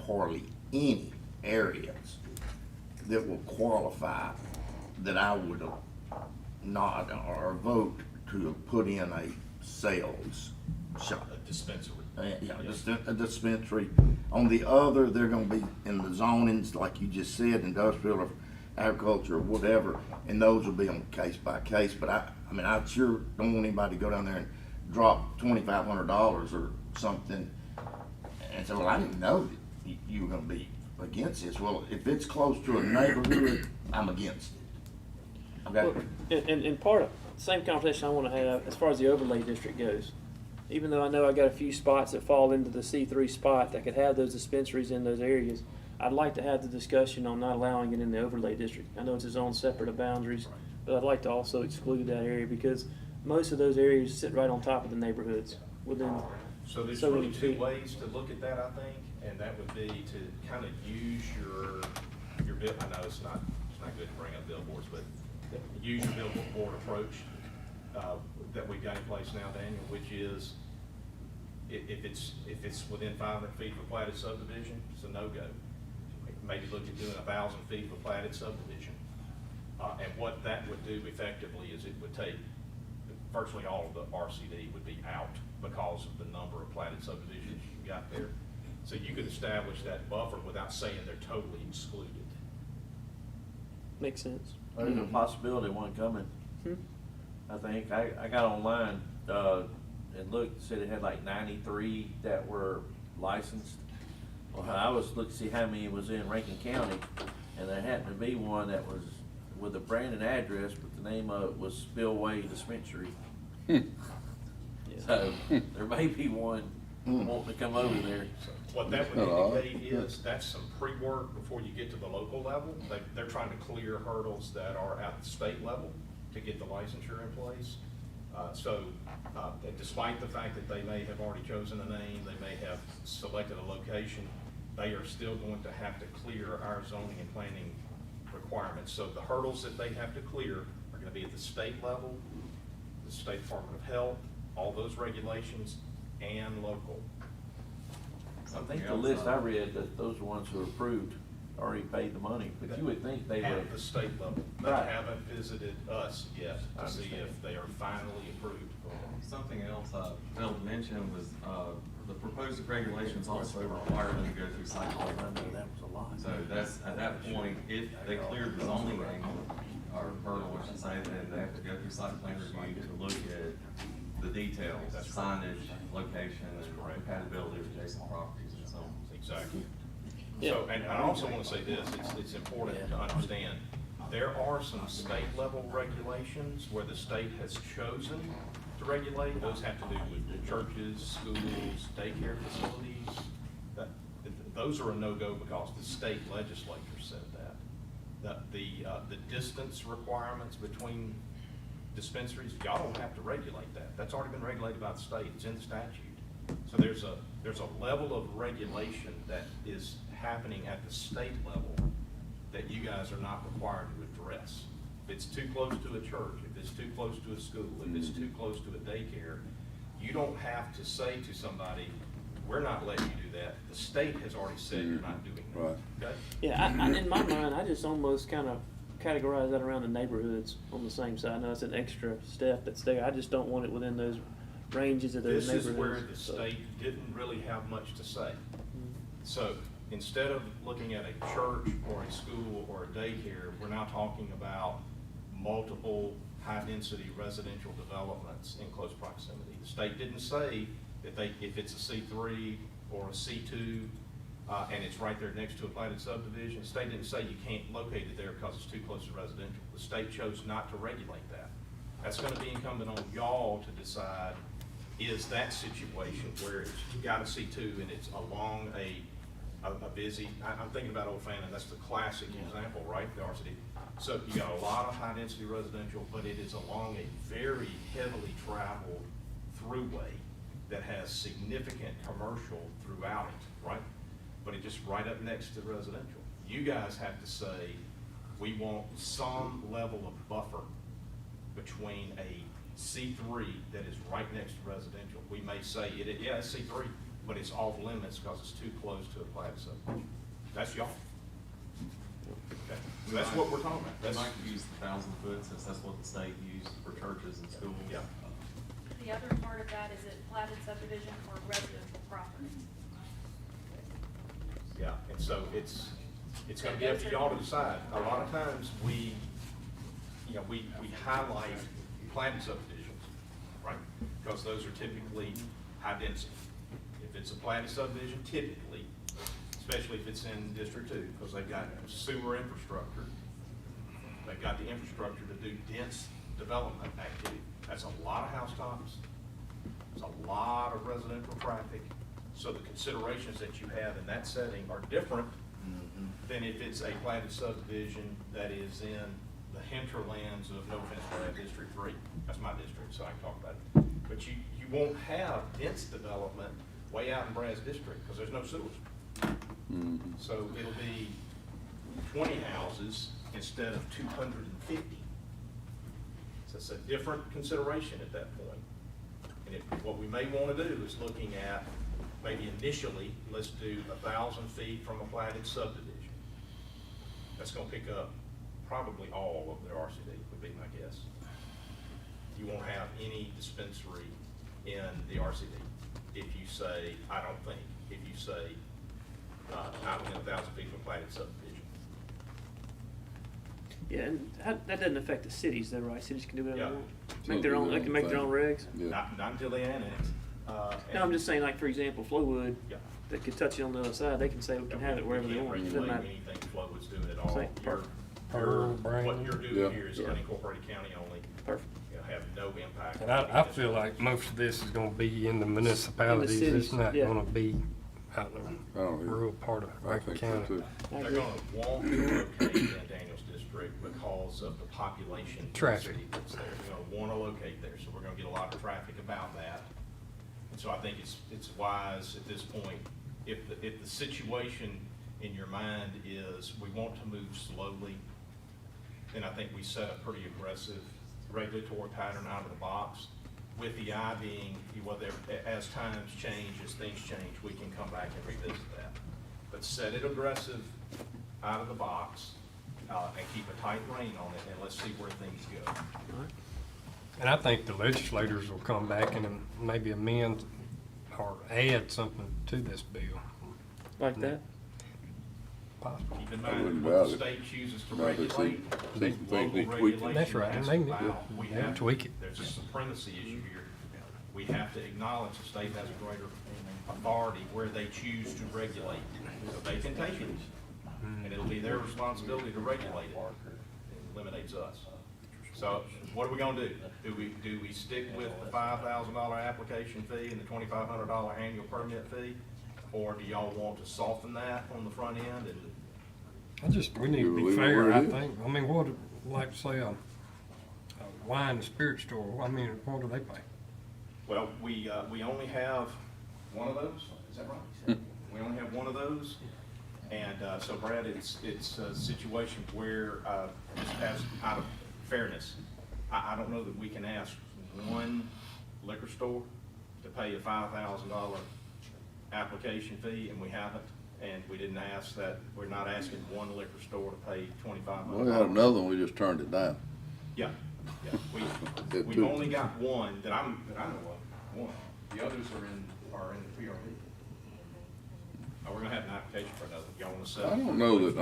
hardly any areas that will qualify that I would not or vote to put in a sales shop. A dispensary. A dispensary. On the other, they're gonna be in the zonings, like you just said, industrial or agriculture or whatever, and those will be on case by case, but I mean, I sure don't want anybody to go down there and drop $2,500 or something and say, well, I didn't know that you were gonna be against this. Well, if it's close to a neighborhood, I'm against it. Okay? Well, and part of the same conversation I want to have as far as the overlay district goes. Even though I know I got a few spots that fall into the C3 spot that could have those dispensaries in those areas, I'd like to have the discussion on not allowing it in the overlay district. I know it's its own separate of boundaries, but I'd like to also exclude that area because most of those areas sit right on top of the neighborhoods within So there's so really many two feet. ways to look at that, I think, and that would be to kind of use your bill, I know it's not good to bring up billboards, but use your billboard approach that we've got in place now, Daniel, which is if it's within 500 feet of a platted subdivision, it's a no-go. Maybe look at doing 1,000 feet of a platted subdivision. And what that would do effectively is it would take virtually all of the RCD would be out because of the number of platted subdivisions you got there. So you could establish that buffer without saying they're totally excluded. Makes sense. There's a possibility of one coming. I think, I got online, and looked, said it had like 93 that were licensed. Well, I was looking to see how many was in Rankin County, and there happened to be one that was with a branded address, but the name of it was Spillway Dispensary. So, there may be one wanting to come over there. What that would indicate is that's some pre-work before you get to the local level. They're trying to clear hurdles that are at the state level to get the licensure in place. Despite the fact that they may have already chosen a name, they may have selected a location, they are still going to have to clear our zoning and planning requirements. So the hurdles that they have to clear are going to be at the state level, the State Department of Health, all those regulations, and local. I think the list I read, that those ones who approved already paid the money, but you would think they would. At the state level. They Right. haven't visited us yet I to see understand. if they are finally approved. Something else I failed to mention was, the proposed regulations also require them to go through site plan review. So that's, at that point, if they clear the zoning angle, or hurdle, I should say, then they have to go through site plan review to look at the details, signage, location, and compatibility with adjacent properties and so on. Exactly. So, and I also want to say this, it's important to understand, there are some state level regulations where the state has chosen to regulate. Those have to do with churches, schools, daycare facilities. Those are a no-go because the state legislature said that. The distance requirements between dispensaries, y'all don't have to regulate that. That's already been regulated by the state, it's in the statute. So there's a level of regulation that is happening at the state level that you guys are not required to address. If it's too close to a church, if it's too close to a school, if it's too close to a daycare, you don't have to say to somebody, we're not letting you do that. The state has already said you're not doing that. Right. Okay? Yeah, in my mind, I just almost kind of categorize that around the neighborhoods on the same side. I know it's an extra step that's there. I just don't want it within those ranges of those This neighborhoods. is where the so. state didn't really have much to say. So instead of looking at a church or a school or a daycare, we're now talking about multiple high-density residential developments in close proximity. The state didn't say that if it's a C3 or a C2, and it's right there next to a platted subdivision, the state didn't say you can't locate it there because it's too close to residential. The state chose not to regulate that. That's gonna be incumbent on y'all to decide is that situation where it's, you got a C2 and it's along a busy, I'm thinking about Old Fannin, that's the classic example, right, the RCD. So you got a lot of high-density residential, but it is along a very heavily traveled throughway that has significant commercial throughout it, right? But it's just right up next to residential. You guys have to say, we want some level of buffer between a C3 that is right next to residential. We may say, yeah, it's C3, but it's off limits because it's too close to a platted subdivision. That's y'all. Okay. So that's what we're talking about. They That's, might use the 1,000 foot since that's what the state used for churches and schools. yeah. The other part of that, is it platted subdivision or residential property? Yeah, and so it's gonna be up to y'all to decide. A lot of times we highlight platted subdivisions, right? Because those are typically high density. If it's a platted subdivision, typically, especially if it's in District 2, because they've got sewer infrastructure, they've got the infrastructure to do dense development activity. That's a lot of housetops, it's a lot of residential traffic. So the considerations that you have in that setting are different than if it's a platted subdivision that is in the hinterlands of, no offense, Brad, District 3. That's my district, so I can talk about it. But you won't have dense development way out in Brad's district because there's no sewers. So it'll be 20 houses instead of 250. So it's a different consideration at that point. And what we may want to do is looking at, maybe initially, let's do 1,000 feet from a platted subdivision. That's gonna pick up probably all of their RCD, would be my guess. You won't have any dispensary in the RCD if you say, I don't think, if you say, not within 1,000 feet from a platted subdivision. Yeah, and that doesn't affect the cities though, right? Cities can do whatever Yeah. they want. Make their own, they can make their own regs. Yeah. Not until they annex. No, I'm just saying, like, for example, Flowood, Yeah. that could touch it on the other side, they can say we can have it wherever they want. It doesn't Regulate matter. anything Flowood's doing at all. Same. Pearl, Brandon. What you're Yeah. doing here is Yeah. unincorporated county only. Perfect. It'll have no impact. And I feel like most of this is gonna be in the municipalities. cities, It's not yeah. gonna be out in the I don't either. rural part of I Rankin think so County. too. I They're agree. gonna want to locate in Daniels District because of the population Traffic. density that's there. They're gonna wanna locate there, so we're gonna get a lot of traffic about that. And so I think it's wise at this point, if the situation in your mind is we want to move slowly, then I think we set a pretty aggressive regulatory pattern out of the box, with the eye being, whether, as times change, as things change, we can come back and revisit that. But set it aggressive out of the box, and keep a tight rein on it, and let's see where things go. And I think the legislators will come back and maybe amend or add something to this bill. Like that? Possible. Keep in I mind, wouldn't what doubt the it. state chooses to No, they regulate, see things local need tweaking. regulation That's right, has they to need to- bow. We they'll have- tweak it. There's a supremacy issue here. We have to acknowledge the state has a greater authority where they choose to regulate. So they can take it, and it'll be their responsibility to regulate it. It eliminates us. So what are we gonna do? Do we stick with the $5,000 application fee and the $2,500 annual permit fee? Or do y'all want to soften that on the front end and We need to Leave be it fair, where it I is. think. I mean, what, like say a wine and spirit store, I mean, what do they pay? Well, we only have one of those, is that right? We only have one of those, and, so Brad, it's a situation where, just as, out of fairness, I don't know that we can ask one liquor store to pay a $5,000 application fee, and we haven't, and we didn't ask that, we're not asking one liquor store to pay $2,500. We had another one, we just turned it down. Yeah, Did we've too. only got one that I know of, one. The others are in the PRB. We're gonna have an application for another. Y'all wanna set? I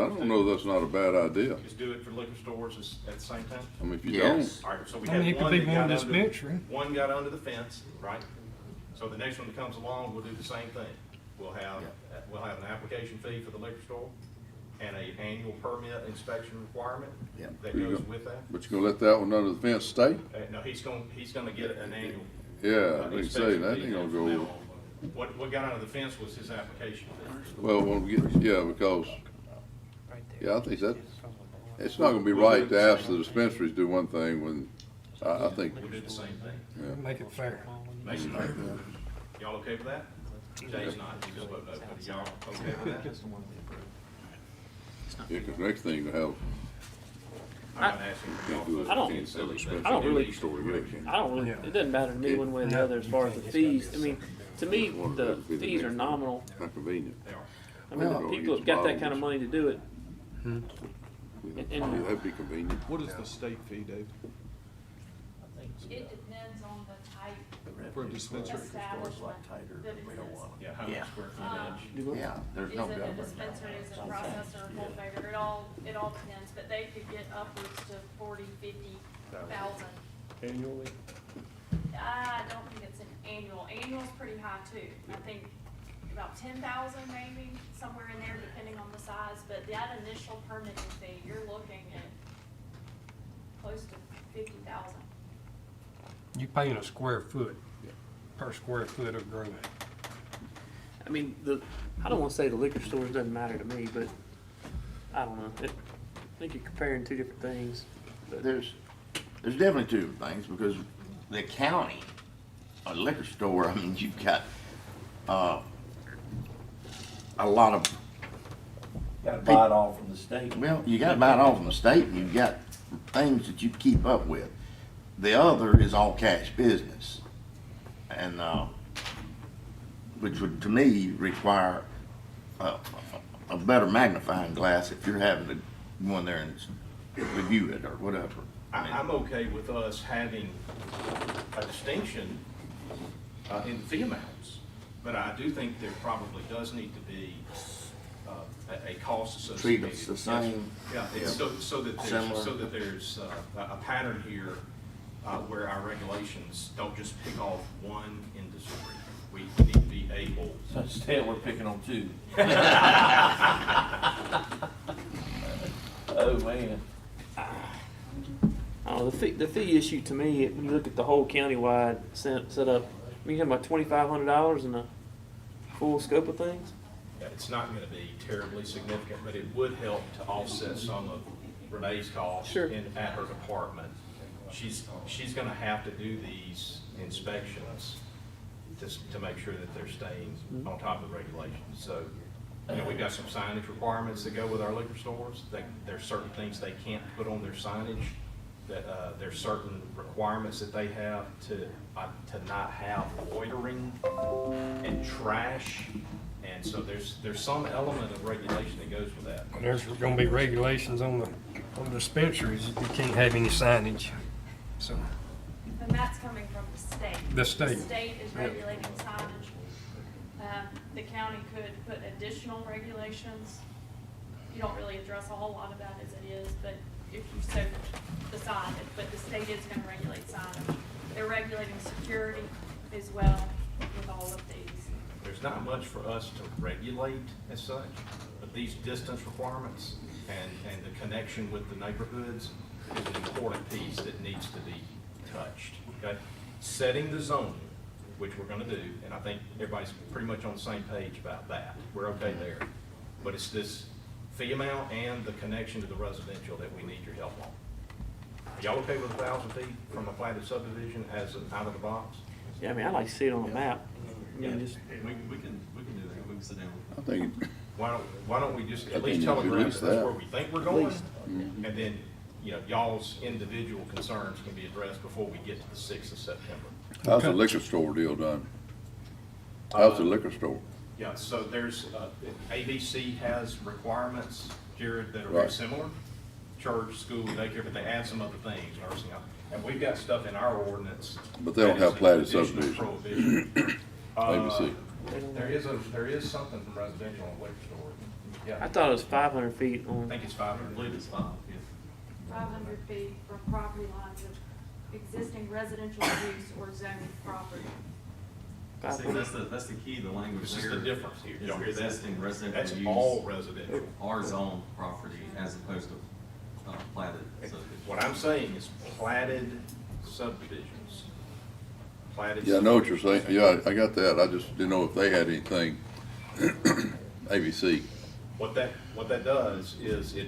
don't know that's not a bad idea. Just do it for liquor stores at the same time? I mean, if you Yes. don't, All right, so we I mean, have it could one be that one got under, dispensary. one got under the fence, right? So the next one that comes along, we'll do the same thing. We'll have an application fee for the liquor store and a annual permit inspection requirement Yeah. that There you goes go. with that. but you're gonna let that one under the fence stay? No, he's gonna get an annual. Yeah, they say that ain't gonna go over. What got out of the fence was his application fee. Well, when we get, yeah, because, yeah, I think that, it's not gonna be right to ask the dispensaries to do one thing when, I think, We'll do the same thing. yeah. Make it fair. Make it fair. Y'all okay with that? Jay's not, he just voted no, but y'all okay with that? Yeah, 'cause next thing to have, I'm not asking for can't do y'all. it. I don't- can't sell dispensary I don't really- liquor store together, can you? I don't really, it doesn't matter to me one way or the other as far as the fees. I mean, to me, the fees are nominal. Not convenient. They are. I mean, Well, the people have got that kind of money to do it. And- That'd be convenient. What is the state fee, Dave? It depends on the type For a dispensary? establishment that it is. Yeah, how many square feet inch? Yeah, there's Is no it a government. dispensary, is it a processor, a cultivator, it all depends, but they could get upwards to 40, 50,000. Annually? I don't think it's an annual, annual's pretty high too, I think about 10,000 maybe, somewhere in there depending on the size, but that initial permitting fee, you're looking at close to 50,000. You paying a square foot, per square foot of growth. I mean, I don't wanna say the liquor stores doesn't matter to me, but I don't know. I think you're comparing two different things. But There's definitely two things, because the county, a liquor store, I mean, you've got, a lot of, Gotta buy it all from the state. well, you gotta buy it all from the state, and you've got things that you keep up with. The other is all cash business, and, which would, to me, require a better magnifying glass if you're having to go in there and review it or whatever. I'm okay with us having a distinction in fee amounts, but I do think there probably does need to be a cost associated. Treat us the same. Yeah, it's so that Similar. there's a pattern here where our regulations don't just pick off one industry. We need to be able. So instead, we're picking on two. Oh, man. the fee issue to me, when you look at the whole countywide set up, I mean, you're talking about $2,500 in the full scope of things? Yeah, it's not gonna be terribly significant, but it would help to offset some of Renee's costs Sure. at her department. She's gonna have to do these inspections to make sure that they're staying on top of the regulations. So, you know, we've got some signage requirements that go with our liquor stores. There's certain things they can't put on their signage, that, there's certain requirements that they have to not have loitering and trash. And so there's some element of regulation that goes with that. And there's gonna be regulations on the dispensaries, you can't have any signage, so. And that's coming from the state. The state. The state is Yeah. regulating signage. The county could put additional regulations. You don't really address a whole lot of that as it is, but if you so decide it, but the state is gonna regulate signage. They're regulating security as well with all of these. There's not much for us to regulate as such, but these distance requirements and the connection with the neighborhoods is an important piece that needs to be touched, okay? Setting the zoning, which we're gonna do, and I think everybody's pretty much on the same page about that. We're okay there. But it's this fee amount and the connection to the residential that we need your help on. Are y'all okay with 1,000 feet from a platted subdivision as an out of the box? Yeah, I mean, I'd like to see it on a map. I mean, just, We can do that, we can sit down. I think, Why don't we just I at think least you telegraph release that that's that. where we think we're going? And then, you know, y'all's individual concerns can be addressed before we get to the 6th of September. how's the liquor store deal done? How's the liquor store? Yeah, so there's, ABC has requirements, Jared, that are very Right. similar. Church, school, daycare, but they add some other things, nursing home. And we've got stuff in our ordinance. But they don't that is have platted additional subdivision. prohibition. ABC. There is something from residential on liquor store. Yeah, I thought it was 500 feet I on, think it's I 500. believe it's 5, yes. 500 feet from property lines of existing residential use or zoned property. See, that's the key, the language This is here. the difference here. is Y'all hear that? existing residential That's use all residential. or zone property as opposed to platted subdivision. What I'm saying is platted subdivisions platted. Yeah, I know what you're saying. Yeah, I got that. I just didn't know if they had anything, ABC. What that does is it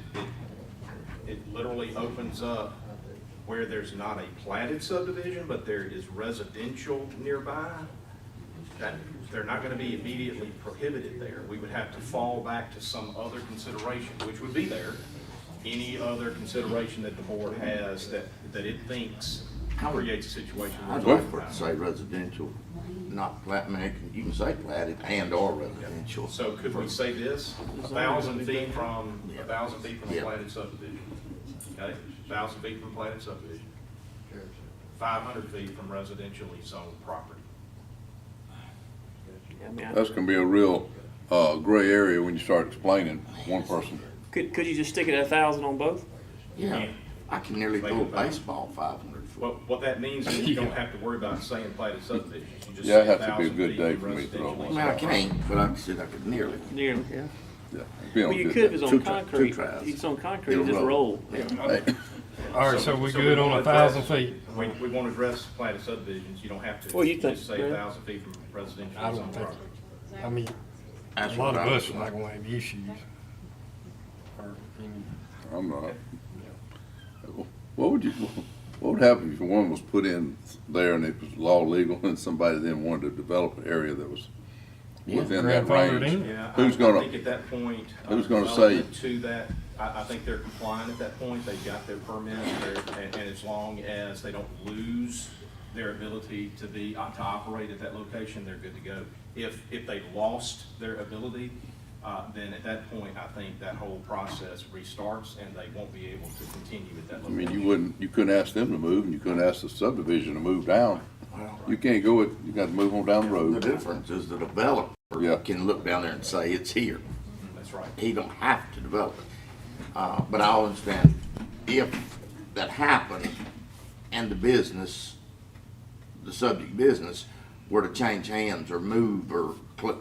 literally opens up where there's not a platted subdivision, but there is residential nearby, that they're not gonna be immediately prohibited there. We would have to fall back to some other consideration, which would be there. Any other consideration that the board has that it thinks creates a situation. where I'd there's like for it to say residential, not plat, man, you can say platted and or residential. So could we say this, 1,000 feet from, 1,000 feet from a Yeah. platted subdivision? Okay, 1,000 feet from platted subdivision. 500 feet from residentially zoned property. I mean, That's gonna be a real, gray area when you start explaining one person. could you just stick it at 1,000 on both? Yeah, I can nearly throw a baseball 500 foot. What that means is you don't have to worry about saying platted subdivisions. You just Yeah, say it'd have to be a 1,000 good feet day from for me to throw residentially one. I mean, I can't, but I said I could nearly. Nearly, yeah. Yeah. be on Well, you good could if day. it's on Two concrete. tries. If it's on concrete, It'll just roll. Hey, All right, so we we good on wanna 1,000 address- feet? We won't address platted subdivisions. You don't have to. What do you think, Just say Brad? 1,000 feet from residential I don't zoned think, property. I mean, a That's lot what of I us was are not gonna have issues. Or any- I'm not. What would happen if one was put in there and it was law legal and somebody then wanted to develop an area that was within that Grandfathered range? in? Yeah, Who's I gonna- think at that point. who's gonna development say- To that, I think they're compliant at that point. They've got their permit, and as long as they don't lose their ability to operate at that location, they're good to go. If they lost their ability, then at that point, I think that whole process restarts and they won't be able to continue at that I location. mean, you couldn't ask them to move and you couldn't ask the subdivision to move down. You can't go it, you got to move on down the The road. difference is the developer Yeah. can look down there and say it's here. That's right. He don't have to develop it. But I understand if that happened and the business, the subject business were to change hands or move or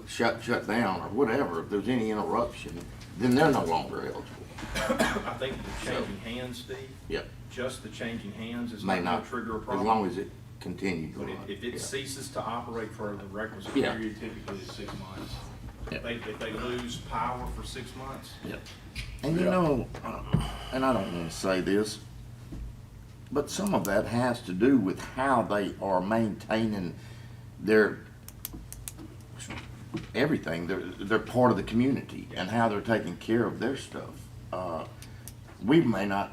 shut down or whatever, if there's any interruption, then they're no longer eligible. I think the changing hands, Steve, Yep. just the changing hands is May not not, gonna trigger a as problem. long as it continues to But run. if it Yeah. ceases to operate for the requisite Yeah. period, typically it's 6 months. Yeah. If they lose power for 6 months, Yep. And you know, and I don't want to say this, but some of that has to do with how they are maintaining their everything. They're part of the community and how they're taking care of their stuff. We may not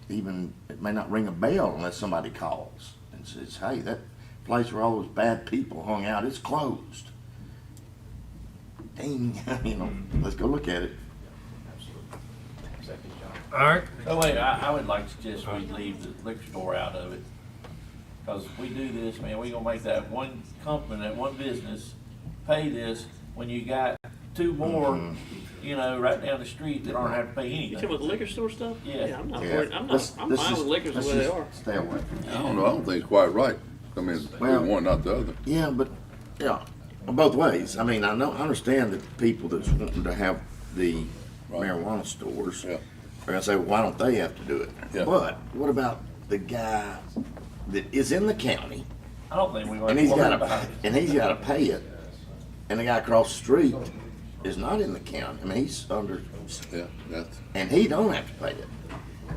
even, it may not ring a bell unless somebody calls and says, hey, that place where all those bad people hung out, it's closed. Dang, you know, let's go look at it. absolutely. Exactly, John. All right, Oh, wait, I would like to just leave the liquor store out of it. Cause we do this, man, we gonna make that one company, that one business pay this when you got two more, you know, right down the street that aren't have to pay You talking anything. about the liquor store stuff? Yeah. I'm not Yeah. worried. I'm Let's- fine let's with just- liquors the let's way they just are. Stay away from I that. don't know, I don't think it's quite right. I mean, Well- one, not the other. Yeah, but, yeah, both ways. I mean, I understand that people that's wanting to have the marijuana stores Yeah. are gonna say, well, why don't they have to do it? Yeah. But what about the guy that is in the county I don't think we and want he's to worry gotta, about it. and he's gotta pay it, and the guy across the street is not in the county? I mean, he's under, Yeah, that's, and he don't have to pay it.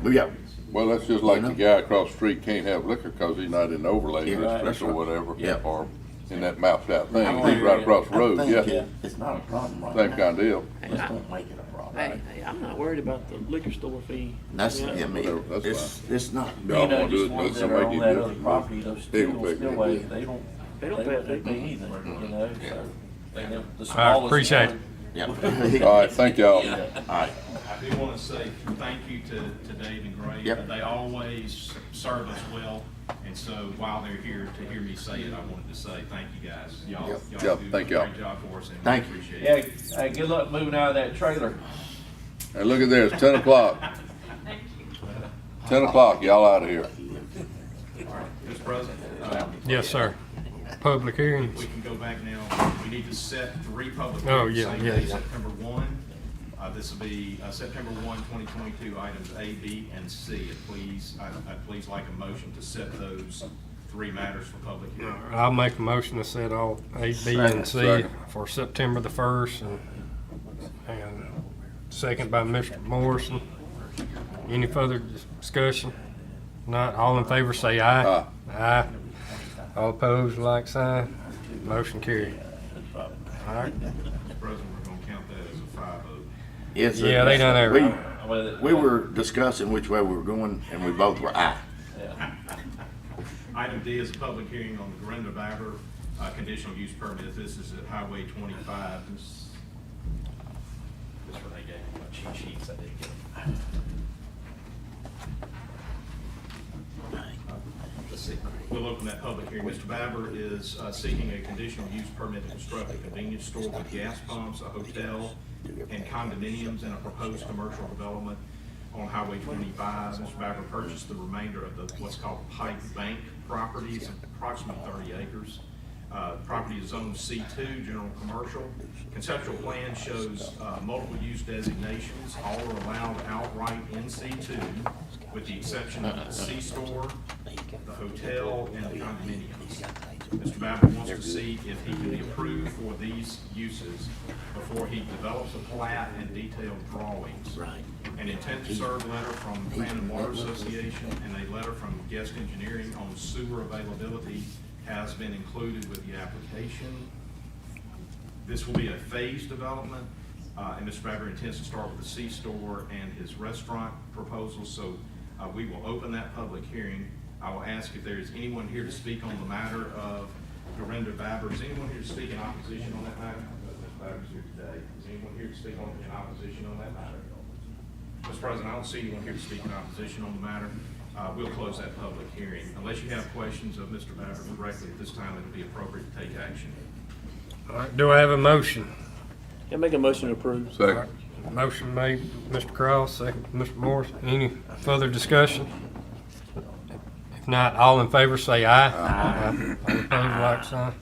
We got, well, that's just like You know? the guy across the street can't have liquor because he's not in the overlay Yeah, right, district that's or right. whatever. Yeah. Or in that mapped out thing, I'm he's right with across the I road, think yeah. it's not a problem right Same now. kind of deal. Let's don't make it a problem. Hey, I'm not worried about the liquor store fee. That's, You know? I mean, That's it's not. Y'all You know, wanna do just it, let ones that somebody are on get that this. other property, those They don't pay me. spillway, they don't They don't pay a fee. pay anything, you know, so. They have the right, smallest appreciate one. it. Yeah. All right, thank y'all. All right. I do want to say thank you to Dave and Gray. Yep. They always serve us well, and so while they're here to hear me say it, I wanted to say thank you guys. Y'all Yep. Yep, do thank a y'all. great job for us, and we Thank you. appreciate Yeah, it. hey, good luck moving out of that trailer. Hey, look at there, it's 10 o'clock. 10 o'clock, y'all out of here. All right, Mr. President, yes, sir. Public hearings. we can go back now. We need to set 3 public hearings. Oh, yeah, same yeah, day, yeah. September 1. This will be September 1, 2022, items A, B, and C. I'd please like a motion to set those three matters for public hearing. I'll make a motion to set all A, B, and C Second. for September the 1st, and second by Mr. Morrison. Any further discussion? Not, all in favor say aye. Aye. All opposed, like sign. Motion carried. All right. Mr. President, we're gonna count that as a 5-0. Yes, Yeah, they done that right. We were discussing which way we were going, and we both were aye. Item D is a public hearing on the Dorinda Baber conditional use permit. This is at Highway 25. This Renee gave me my cheat sheets, I didn't get them. Let's see. We'll open that public hearing. Mr. Baber is seeking a conditional use permit to construct a convenience store with gas pumps, a hotel, and condominiums in a proposed commercial development on Highway 25. Mr. Baber purchased the remainder of the, what's called Pike Bank properties, approximately 30 acres. Property is zoned C2, general commercial. Conceptual plan shows multiple use designations. All are allowed outright in C2, with the exception of the C-store, the hotel, and the condominiums. Mr. Baber wants to see if he can be approved for these uses before he develops a plat and detailed drawings. An intent to serve letter from Fan and Water Association and a letter from Guest Engineering on sewer availability has been included with the application. This will be a phased development, and Mr. Baber intends to start with the C-store and his restaurant proposals, so we will open that public hearing. I will ask if there is anyone here to speak on the matter of Dorinda Baber. Is anyone here to speak in opposition on that matter? Mr. Baber's here today. Is anyone here to speak in opposition on that matter? Mr. President, I don't see anyone here to speak in opposition on the matter. We'll close that public hearing. Unless you have questions of Mr. Baber directly at this time, it'll be appropriate to take action. All right, do I have a motion? Yeah, make a motion to approve. Second. Motion made, Mr. Cross, second, Mr. Morris. Any further discussion? If not, all in favor say aye. All opposed, like sign.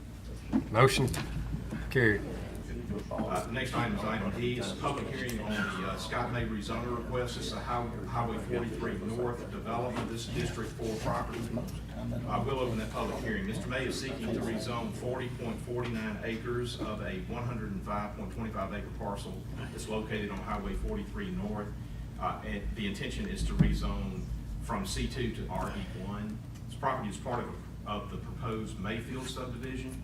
Motion carried. The next item is item E. It's a public hearing on the Scott May rezoning request. It's a Highway 43 North development. This is District 4 property. We'll open that public hearing. Mr. May is seeking to rezone 40.49 acres of a 105.25 acre parcel that's located on Highway 43 North. And the intention is to rezone from C2 to RE1. This property is part of the proposed Mayfield subdivision.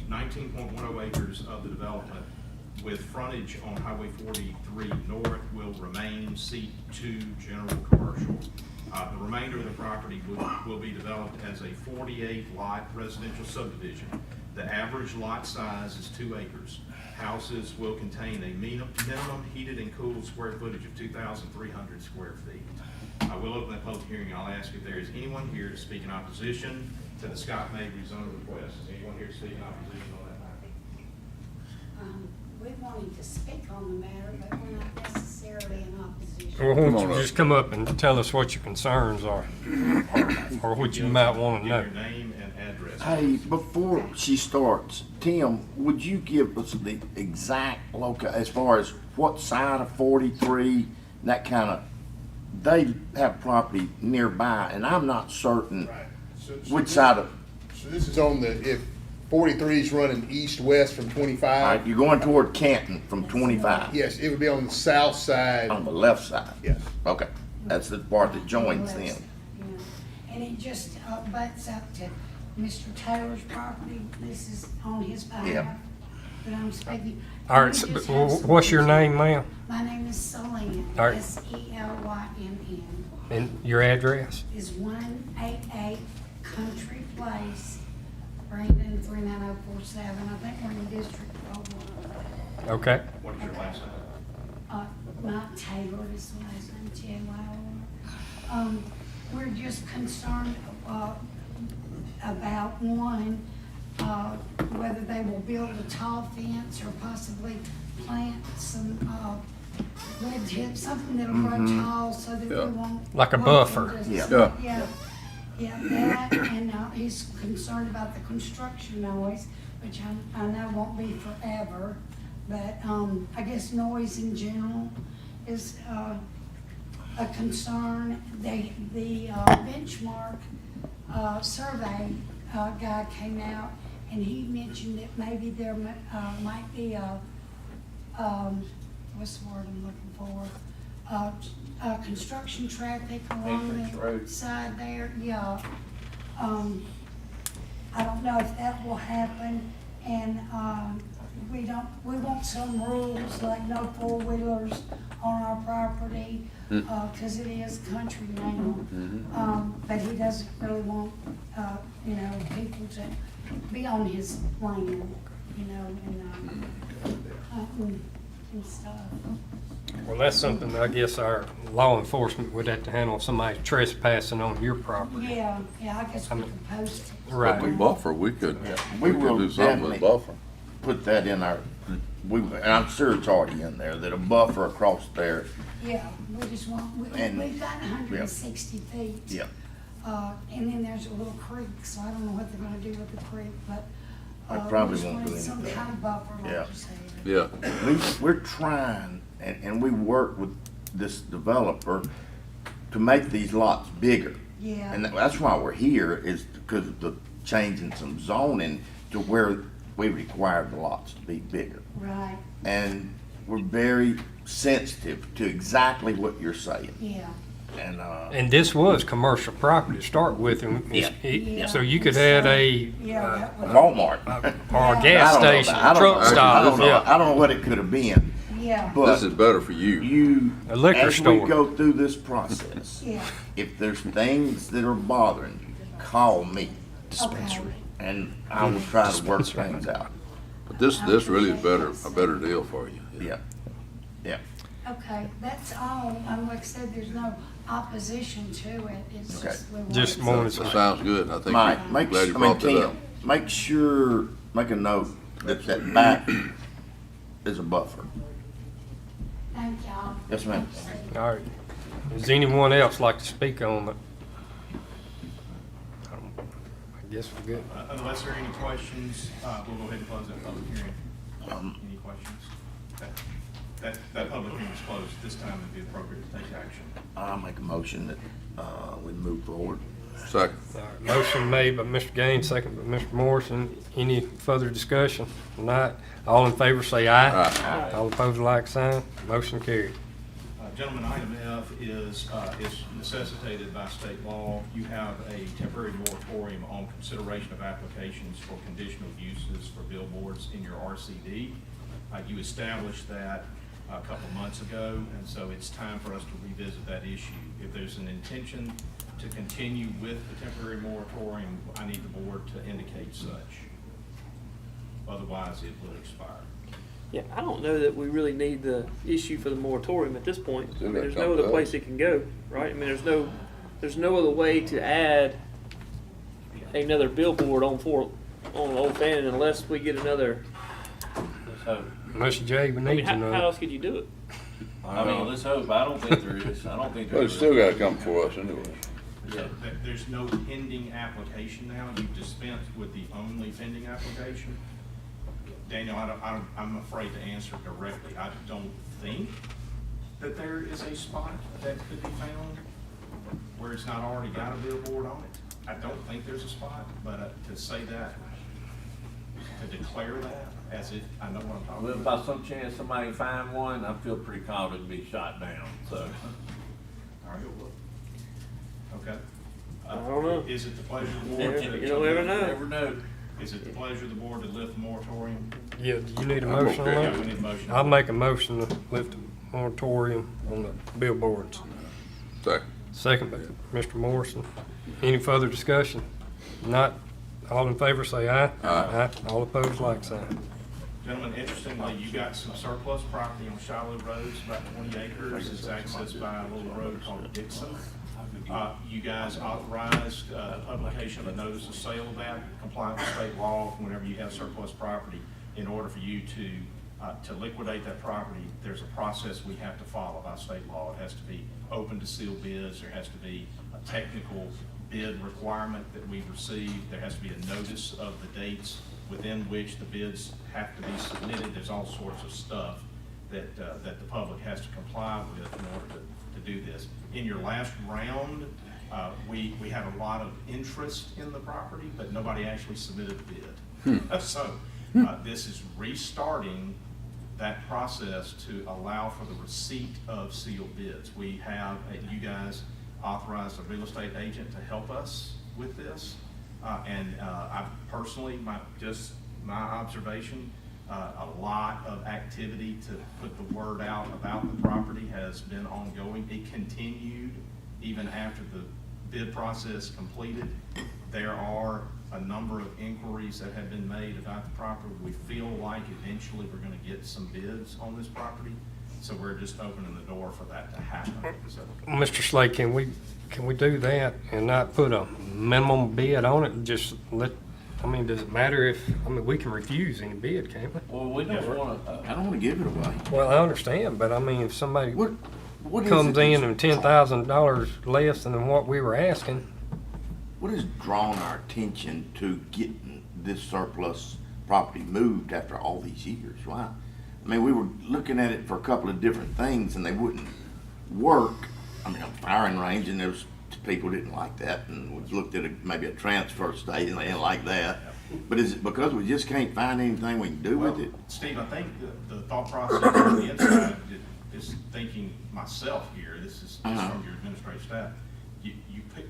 19.10 acres of the development with frontage on Highway 43 North will remain C2 general commercial. The remainder of the property will be developed as a 48-lot residential subdivision. The average lot size is 2 acres. Houses will contain a minimum heated and cooled square footage of 2,300 square feet. I will open that public hearing. I'll ask if there is anyone here to speak in opposition to the Scott May rezoning request. Is anyone here to speak in opposition on that matter? We wanted to speak on the matter, but we're not necessarily in opposition. Well, why Come don't on you up. just come up and tell us what your concerns are, or what you might want to Give know. your name and address. Hey, before she starts, Tim, would you give us the exact as far as what side of 43, that kind of, they have property nearby, and I'm not certain which side of, So this is on the, if 43 is running east-west from all 25. right, you're going toward Canton from 25, Yes, it would be on the south side. on the left side. Yes. Okay, that's the part that joins them. Yeah. And it just butts up to Mr. Taylor's property. This is on his Yeah. behalf. But I'm speaking. All right, so, what's your name, ma'am, My name is Selene, All right. Selynn, and your address? is 188 Country Place, Brandon 39047. I think we're in District 01. Okay. What is your last name? Not Taylor is the last name, Taylor. We're just concerned about one, whether they will build a tall fence or possibly plant some red tips, something that'll grow tall so that we Yeah. won't. Like a walk buffer. into Yeah. some- Yeah, that, and he's concerned about the construction noise, which I know won't be forever, but I guess noise in general is a concern. The benchmark survey guy came out and he mentioned that maybe there might be what's the word I'm looking for? Construction traffic along Entrance the road. side there, yeah. I don't know if that will happen, and, we want some rules, like no four-wheelers on our property, cause it is country now. But he doesn't really want, people to be on his land, and hunting and stuff. Well, that's something I guess our law enforcement would have to handle if somebody's trespassing on your property. Yeah, I guess we could post it. Right. But we buffer, we could We will do something with definitely buffer. put that in our, and I'm sure it's already in there, that a buffer across there, Yeah, we just want, And- we've got 160 feet. yeah. And then there's a little creek, so I don't know what they're gonna do with the creek, but, They probably we just won't do wanted some anything. kind of buffer, like Yeah. you said. Yeah, We're trying, and we work with this developer to make these lots bigger. Yeah. And that's why we're here, is because of the change in some zoning to where we require the lots to be bigger. Right, And we're very sensitive to exactly what you're saying. yeah. And this was commercial property to start with, and Yeah. so you could have a, Yeah, that would, Walmart. or a gas I don't know station, that. I don't truck know. I stop, don't know. yeah. I don't know what it could have been, yeah, but this is better for you. you, A liquor as store. we go through this process, yeah, if there's things that are bothering you, call me, okay. and I will try to work things out. But this really is a better deal for you. Yeah, yeah. Okay, that's all, like I said, there's no opposition to it, it's Okay. just, we want. Just it- wanted That sounds good, and I think Mike, I'm make, glad you I mean, brought that up. Tim, make sure, make a note that that back is a buffer. Thank y'all. Yes, ma'am. All right. Does anyone else like to speak on it? I guess we're good. Unless there are any questions, we'll go ahead and close that public hearing. Any questions? That public hearing is closed. This time it'd be appropriate to take action. I'll make a motion that, we move forward. Second. All right, motion made by Mr. Gaines, second by Mr. Morrison. Any further discussion? Not. All in favor say aye. Aye. All opposed, like sign. Motion carried. Gentlemen, item F is necessitated by state law. You have a temporary moratorium on consideration of applications for conditional uses for billboards in your RCD. You established that a couple months ago, and so it's time for us to revisit that issue. If there's an intention to continue with the temporary moratorium, I need the board to indicate such. Otherwise, it will expire. Yeah, I don't know that we really need the issue for the moratorium at this point. I Still mean, gotta there's come no to other place us. it can go, right? I mean, there's no other way to add another billboard on Old Fannin unless we get another. So, Mr. J, we I need mean, to how know. else could you do it? I mean, let's hope. I don't think there is. I don't think there But is. it's still gotta come for us anyway. So there's no pending application now, you've dispensed with the only pending application? Daniel, I'm afraid to answer directly. I don't think that there is a spot that could be found where it's not already got a billboard on it. I don't think there's a spot, but to say that, to declare that as if I know what I'm talking Well, if about. by some chance somebody find one, I feel pretty confident it'd be shot down, so. All right, well, okay. I don't know. Is it the pleasure of the Never- board to? you don't ever know. Never know. Is it the pleasure of the board to lift the moratorium? Yeah, do you need a I'm motion okay. on Yeah, that? we need a motion. I'll make a motion to lift the moratorium on the billboards. Second. Second by Mr. Morrison. Any further discussion? Not. All in favor say aye. Aye. All opposed, like sign. Gentlemen, interestingly, you got some surplus property on Shiloh Road, it's about 20 acres, it's accessed by a little road called Dixon. You guys authorized publication of a notice of sale of that, compliant with state law, whenever you have surplus property. In order for you to liquidate that property, there's a process we have to follow by state law. It has to be open to sealed bids, there has to be a technical bid requirement that we receive, there has to be a notice of the dates within which the bids have to be submitted. There's all sorts of stuff that the public has to comply with in order to do this. In your last round, We had a lot of interest in the property, but nobody actually submitted a bid. So, this is restarting that process to allow for the receipt of sealed bids. We have, you guys authorized a real estate agent to help us with this. I personally, my observation, a lot of activity to put the word out about the property has been ongoing. It continued even after the bid process completed. There are a number of inquiries that have been made about the property. We feel like eventually we're gonna get some bids on this property, so we're just opening the door for that to happen. So, Mr. Slade, can we do that and not put a minimum bid on it and just let, I mean, does it matter if, I mean, we can refuse any bid, can't we? Well, we don't wanna, I don't wanna give it away. Well, I understand, but I mean, if somebody What is comes it in that's- and $10,000 less than what we were asking, What has drawn our attention to getting this surplus property moved after all these years? Why? I mean, we were looking at it for a couple of different things and they wouldn't work. I mean, a firing range, and there was people didn't like that, and we looked at maybe a transfer station, they didn't like that. But is it because we just can't find anything we can do with it? Steve, I think the thought process on the inside, is thinking myself here, this is just from your administrative staff.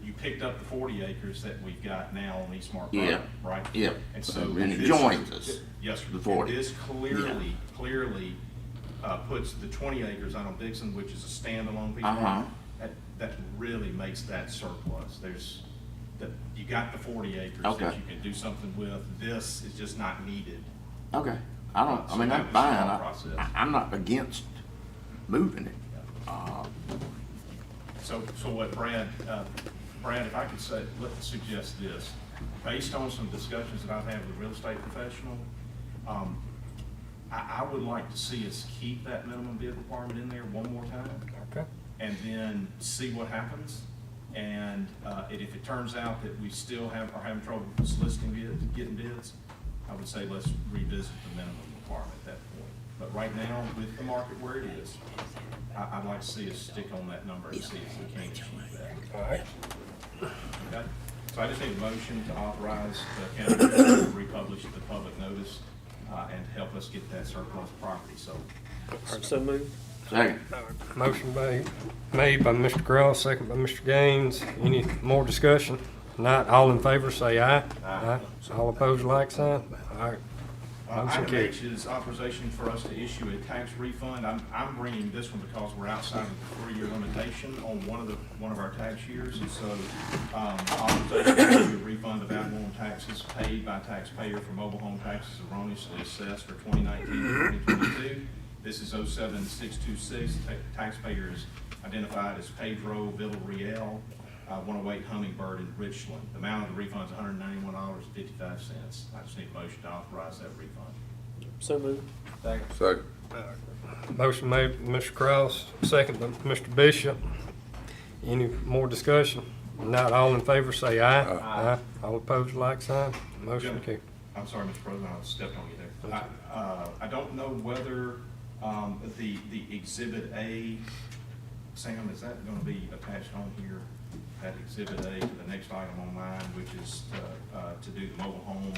You picked up the 40 acres that we've got now on East Mark Road, right? Yeah. And so. And it this- joins us. Yes, sir. The 40. This clearly puts the 20 acres out on Dixon, which is a standalone piece of Uh-huh. land. That really makes that surplus. You got the 40 acres Okay. that you can do something with. This is just not needed. Okay. I So mean, that that's was the fine. thought process. I'm not against moving it. So what Brad, if I could say, suggest this, based on some discussions that I've had with a real estate professional, I would like to see us keep that minimum bid requirement in there one more time, okay? and then see what happens. And if it turns out that we still are having trouble soliciting bids, getting bids, I would say let's revisit the minimum requirement at that point. But right now, with the market where it is, I'd like to see us stick on that number and see if we can achieve that. All right. Okay? So I just need a motion to authorize the county to republish the public notice and to help us get that surplus property sold. So moved. Second. Motion made by Mr. Cross, second by Mr. Gaines. Any more discussion? Not, all in favor, say aye. Aye. All opposed, like sign. All right. Motion Item carried. H is authorization for us to issue a tax refund. I'm bringing this one because we're outside of the 3-year limitation on one of our tax years. And so, authorization to issue a refund of abnormal taxes paid by taxpayer for mobile home taxes erroneously assessed for 2019 and 2022. This is 07626. Taxpayer is identified as Pedro Villarreal, 108 Hummingbird in Richland. The amount of the refund is $191.55. I just need a motion to authorize that refund. So moved. Second. Motion made by Mr. Cross, second by Mr. Bishop. Any more discussion? Not, all in favor, say aye. Aye. All opposed, like sign. Motion carried. I'm sorry, Mr. President, I stepped on you there. I don't know whether the Exhibit A, Sam, is that going to be attached on here? That Exhibit A to the next item on mine, which is to do the mobile home,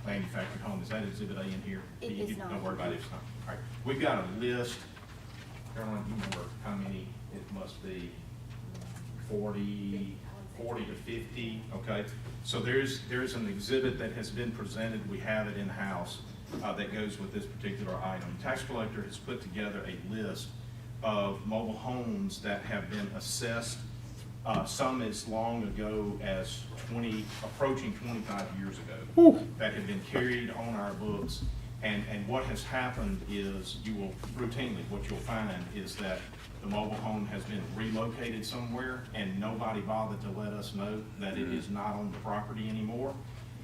manufactured home. Is that Exhibit A in here? It is not. Don't worry about it, it's not. All right, we've got a list. Caroline, you remember how many it must be? 40 to 50, okay? So there's an exhibit that has been presented. We have it in-house that goes with this particular item. Tax collector has put together a list of mobile homes that have been assessed, some as long ago as approaching 25 years ago, that have been carried on our books. And what has happened is what you'll find is that the mobile home has been relocated somewhere and nobody bothered to let us know that it is not on the property anymore.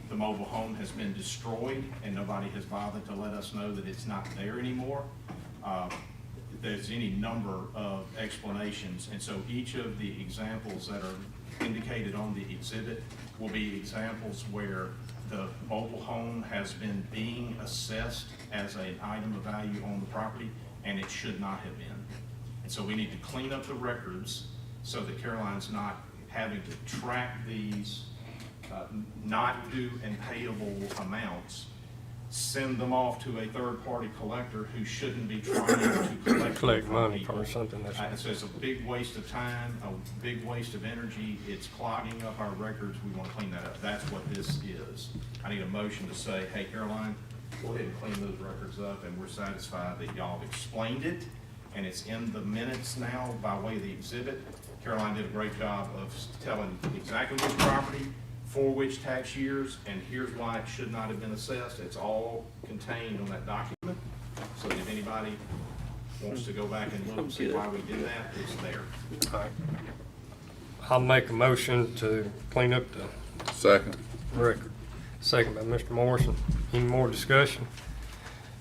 The mobile home has been destroyed and nobody has bothered to let us know that it's not there anymore. There's any number of explanations, and so each of the examples that are indicated on the exhibit will be examples where the mobile home has been being assessed as an item of value on the property, and it should not have been. And so we need to clean up the records so that Caroline's not having to track these not due and payable amounts, send them off to a third-party collector who shouldn't be trying to collect money people. for something that's. So it's a big waste of time, a big waste of energy. It's clogging up our records. We want to clean that up. That's what this is. I need a motion to say, hey, Caroline, go ahead and clean those records up, and we're satisfied that y'all have explained it, and it's in the minutes now by way of the exhibit. Caroline did a great job of telling exactly which property, for which tax years, and here's why it should not have been assessed. It's all contained on that document, so that if anybody wants to go back and look and see why we did that, it's there. All right. I'll make a motion to clean up the Second. record. Second by Mr. Morrison. Any more discussion?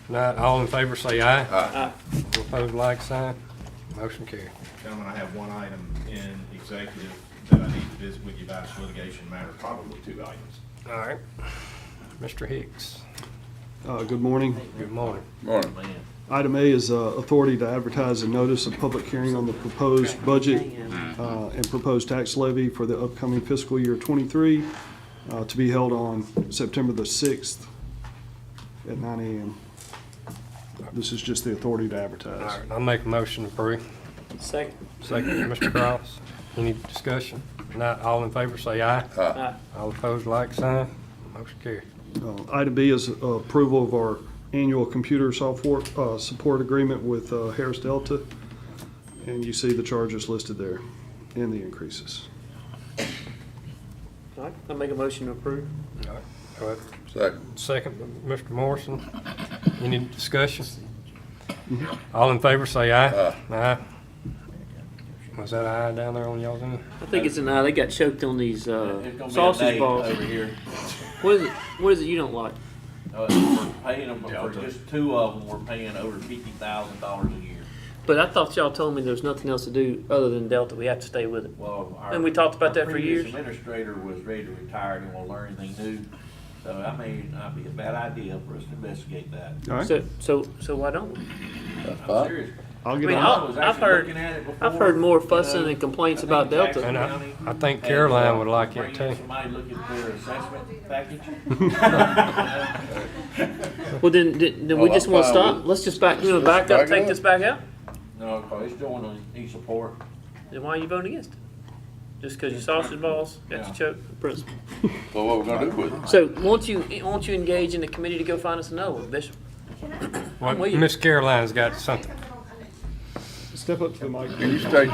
Not all in favor, say aye. Aye. All opposed, like sign. Motion carried. Gentlemen, I have one item in executive that I need to visit with you about. It's litigation matter, probably 2 items. All right. Mr. Hicks, Good morning. good morning. Morning. Item A is authority to advertise a notice of public hearing on the proposed budget and proposed tax levy for the upcoming fiscal year '23 to be held on September the 6th at 9 a.m. This is just the authority to All advertise. right, I'll make a motion to approve. Second. Second by Mr. Cross. Any discussion? Not all in favor, say aye. Aye. All opposed, like sign. Motion carried. Item B is approval of our annual computer software support agreement with Harris Delta. And you see the charges listed there and the increases. All right, I'll make a motion to approve. All right, go ahead. Second. Second by Mr. Morrison. Any discussion? All in favor, say aye. Aye. Was that aye down there on y'all's end? I think it's an eye. They got choked on these It's gonna be a sausage day balls. over here. What is it? What is it you don't like? We're paying them, for Delta. just 2 of them, we're paying over $50,000 a year. But I thought y'all told me there's nothing else to do other than Delta. We have to stay with it. Well, And we talked about that for previous years. administrator was ready to retire, didn't want to learn anything new. So that may not be a bad idea for us to investigate that. All right. So why don't we? I'm serious. I'll I get mean, on. I was I've actually heard- looking at it before, I've heard more you fussing know. and complaints I about think Delta. And Jackson I County think had, Caroline would like bring it in too. Somebody looking at their assessment package. Well, then we Well, just I'm want to fine stop. with- Let's just back up, back take up. this back out. No, because it's doing on e-support. Then why are you voting against it? Just because your sausage balls got Yeah. you choked? Principle. Well, what we're gonna do with it? So won't you engage in the committee to go find us another one, Bishop? Can I? Well, with you. Miss Caroline's got Can I say something. on Step up to the mic. Can you state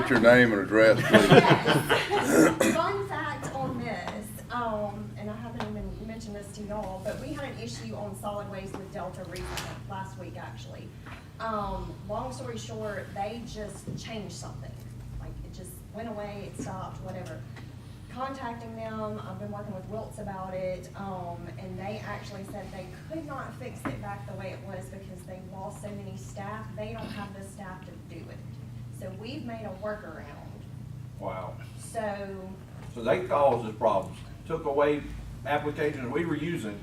your name and address, please? Fun fact on this, and I haven't even mentioned this to y'all, but we had an issue on solid waste with Delta recently, last week actually. Long story short, they just changed something. Like, it just went away, it stopped, whatever. Contacting them, I've been working with Wiltz about it, and they actually said they could not fix it back the way it was because they lost so many staff. They don't have the staff to do it. So we've made a workaround. Wow. So, So they caused us problems. Took away applications we were using.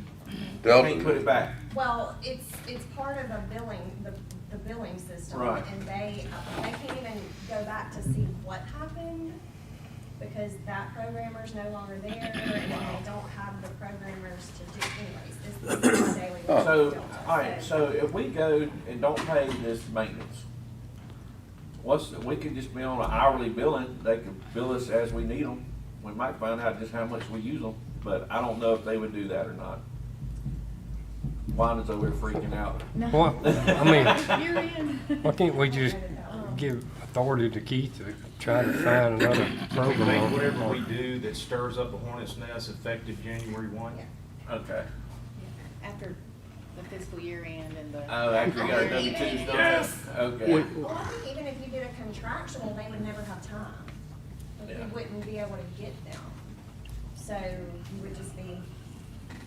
Delta. Can't put it back. well, it's part of the billing system. Right. And they can't even go back to see what happened because that programmer's no longer there and they don't have the programmers to do anyways. This is my daily. work So, with Delta. all right, so if we go and don't pay this maintenance, we could just be on an hourly billing, they could bill us as we need them. We might find out just how much we use them, but I don't know if they would do that or not. Wanda's over here freaking out. What, I mean, why can't we just give authority to Keith to try to find another I think program? whatever we do that stirs up a hornet's nest effective January 1. Yeah. Okay. After the fiscal year end and the. Oh, after we got our Even W-2s if you done? just- Okay. Well, I think even if you did a contractual, they would never have time. Like, Yeah. you wouldn't be able to get them. So you would just be.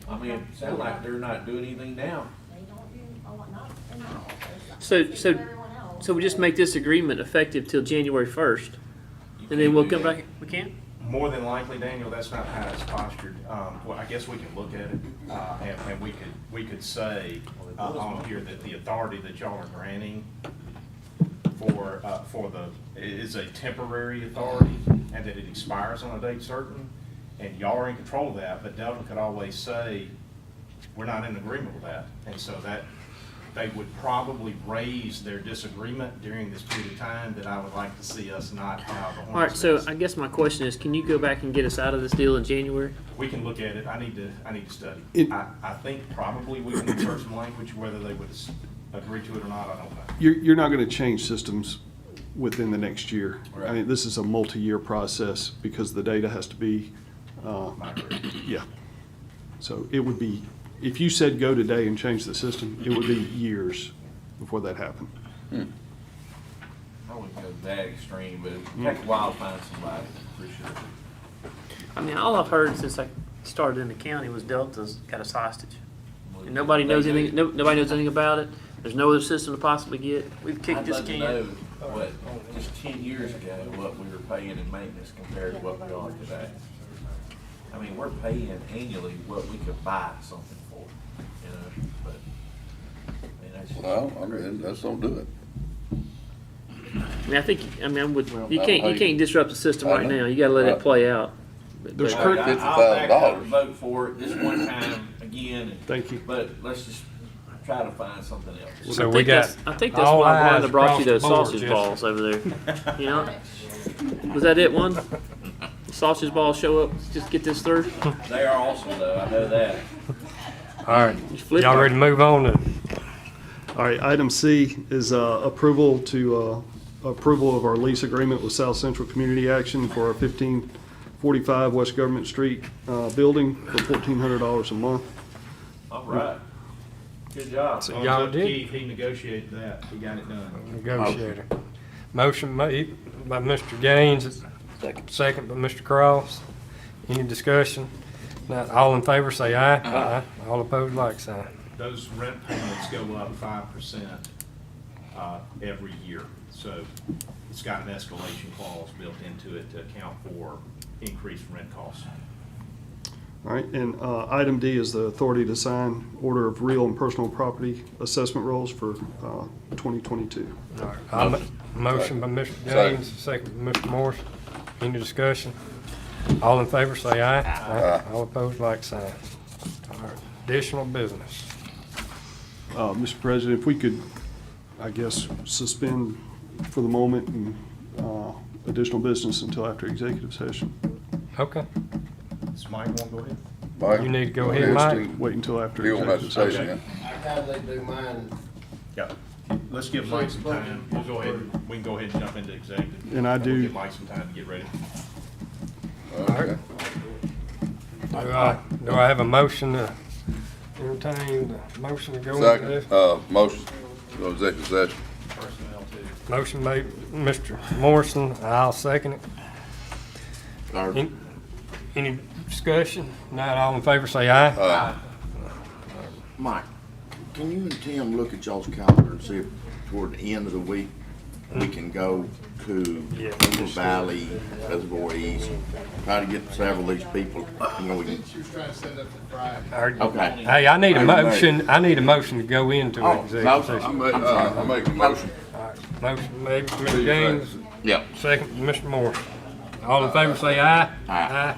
I mean, it sounds like they're not doing anything now. They don't do a lot, not in my office. So- Same so- for everyone else. So we just make this agreement effective till January 1st, and then we'll come back. We can't. More than likely, Daniel, that's not how it's postured. Well, I guess we can look at it, and we could say on here that the authority that y'all are granting is a temporary authority and that it expires on a date certain, and y'all are in control of that, but Delta could always say, we're not in agreement with that. And so that, they would probably raise their disagreement during this period of time that I would like to see us not have a All right, so hornet's nest. I guess my question is, can you go back and get us out of this deal in January? We can look at it. I need to study. It- I think probably we can insert some language, whether they would agree to it or not, I don't know. You're not gonna change systems within the next year. I Right. mean, this is a multi-year process because the data has to be, yeah. So it would be, if you said go today and change the system, it would be years before that happened. I wouldn't go that extreme, but it'd take a while to find somebody, for sure. I mean, all I've heard since I started in the county was Delta's got a hostage. And nobody knows anything, nobody knows anything about it. There's no other system to possibly get. We've kicked I'd this love to can. know what, just 10 years ago, what we were paying in maintenance compared to what we are today. I mean, we're paying annually what we could buy something for, you know, but, I mean, that's just. Well, I mean, let's don't do it. I mean, I think, I mean, I would, you I can't know. disrupt the system I right know. now. You gotta let it Right. play out. But- There's but- current- I'll back up and $50,000. vote for it this one time again. and- Thank you. But let's just try to find something else. So I we think got that's- I think that's all why eyes Wanda brought you those across the board, sausage Jesse. balls over there. You know? Was that it, one? Sausage balls show up, just get this through? They are awesome though, I know that. All right, flip y'all it. ready to move on to, All right, item C is approval of our lease agreement with South Central Community Action for our 1545 West Government Street building for $1,400 a month. All right. Good job. So y'all did? He negotiated that. He got it done. negotiator. Motion made by Mr. Gaines, second by Mr. Cross. Any discussion? Not all in favor, say aye. Aye. All opposed, like sign. Those rent payments go up 5% every year. So it's got an escalation clause built into it to account for increased rent costs. All right, and item D is the authority to sign order of real and personal property assessment rolls for 2022. All right, motion by Mr. Gaines, second by Mr. Morris. Any discussion? All in favor, say aye. Aye. All opposed, like sign. All right, additional business. Mr. President, if we could, I guess, suspend for the moment and additional business until after executive session. Okay, Does Mike want to go ahead? Mike, you need to go ahead, Mike. Wait until after You won't have to executive say session. anything. I kinda do mine. Yeah. Let's give Mike some time. We'll go ahead, we can go ahead and jump into executive. And I We'll do- give Mike some time to get ready. Okay. Do I have a motion to entertain the motion to go into Second, this? motion, go executive session. Personnel too. Motion made, Mr. Morrison, I'll second it. Any discussion? Not all in favor, say aye. Mike, can you and Tim look at y'all's calendar and see if toward the end of the week, we can go to Yeah. River Valley, Reservoir East, try to get several of these people, you know, we can, She was trying to set up for Friday. okay. Hey, I need a Hey, Mike. motion to go into Oh, executive no, session. I make a motion. All right, motion made by Mr. Gaines, Yeah. second by Mr. Morris. All in favor, say aye. Aye.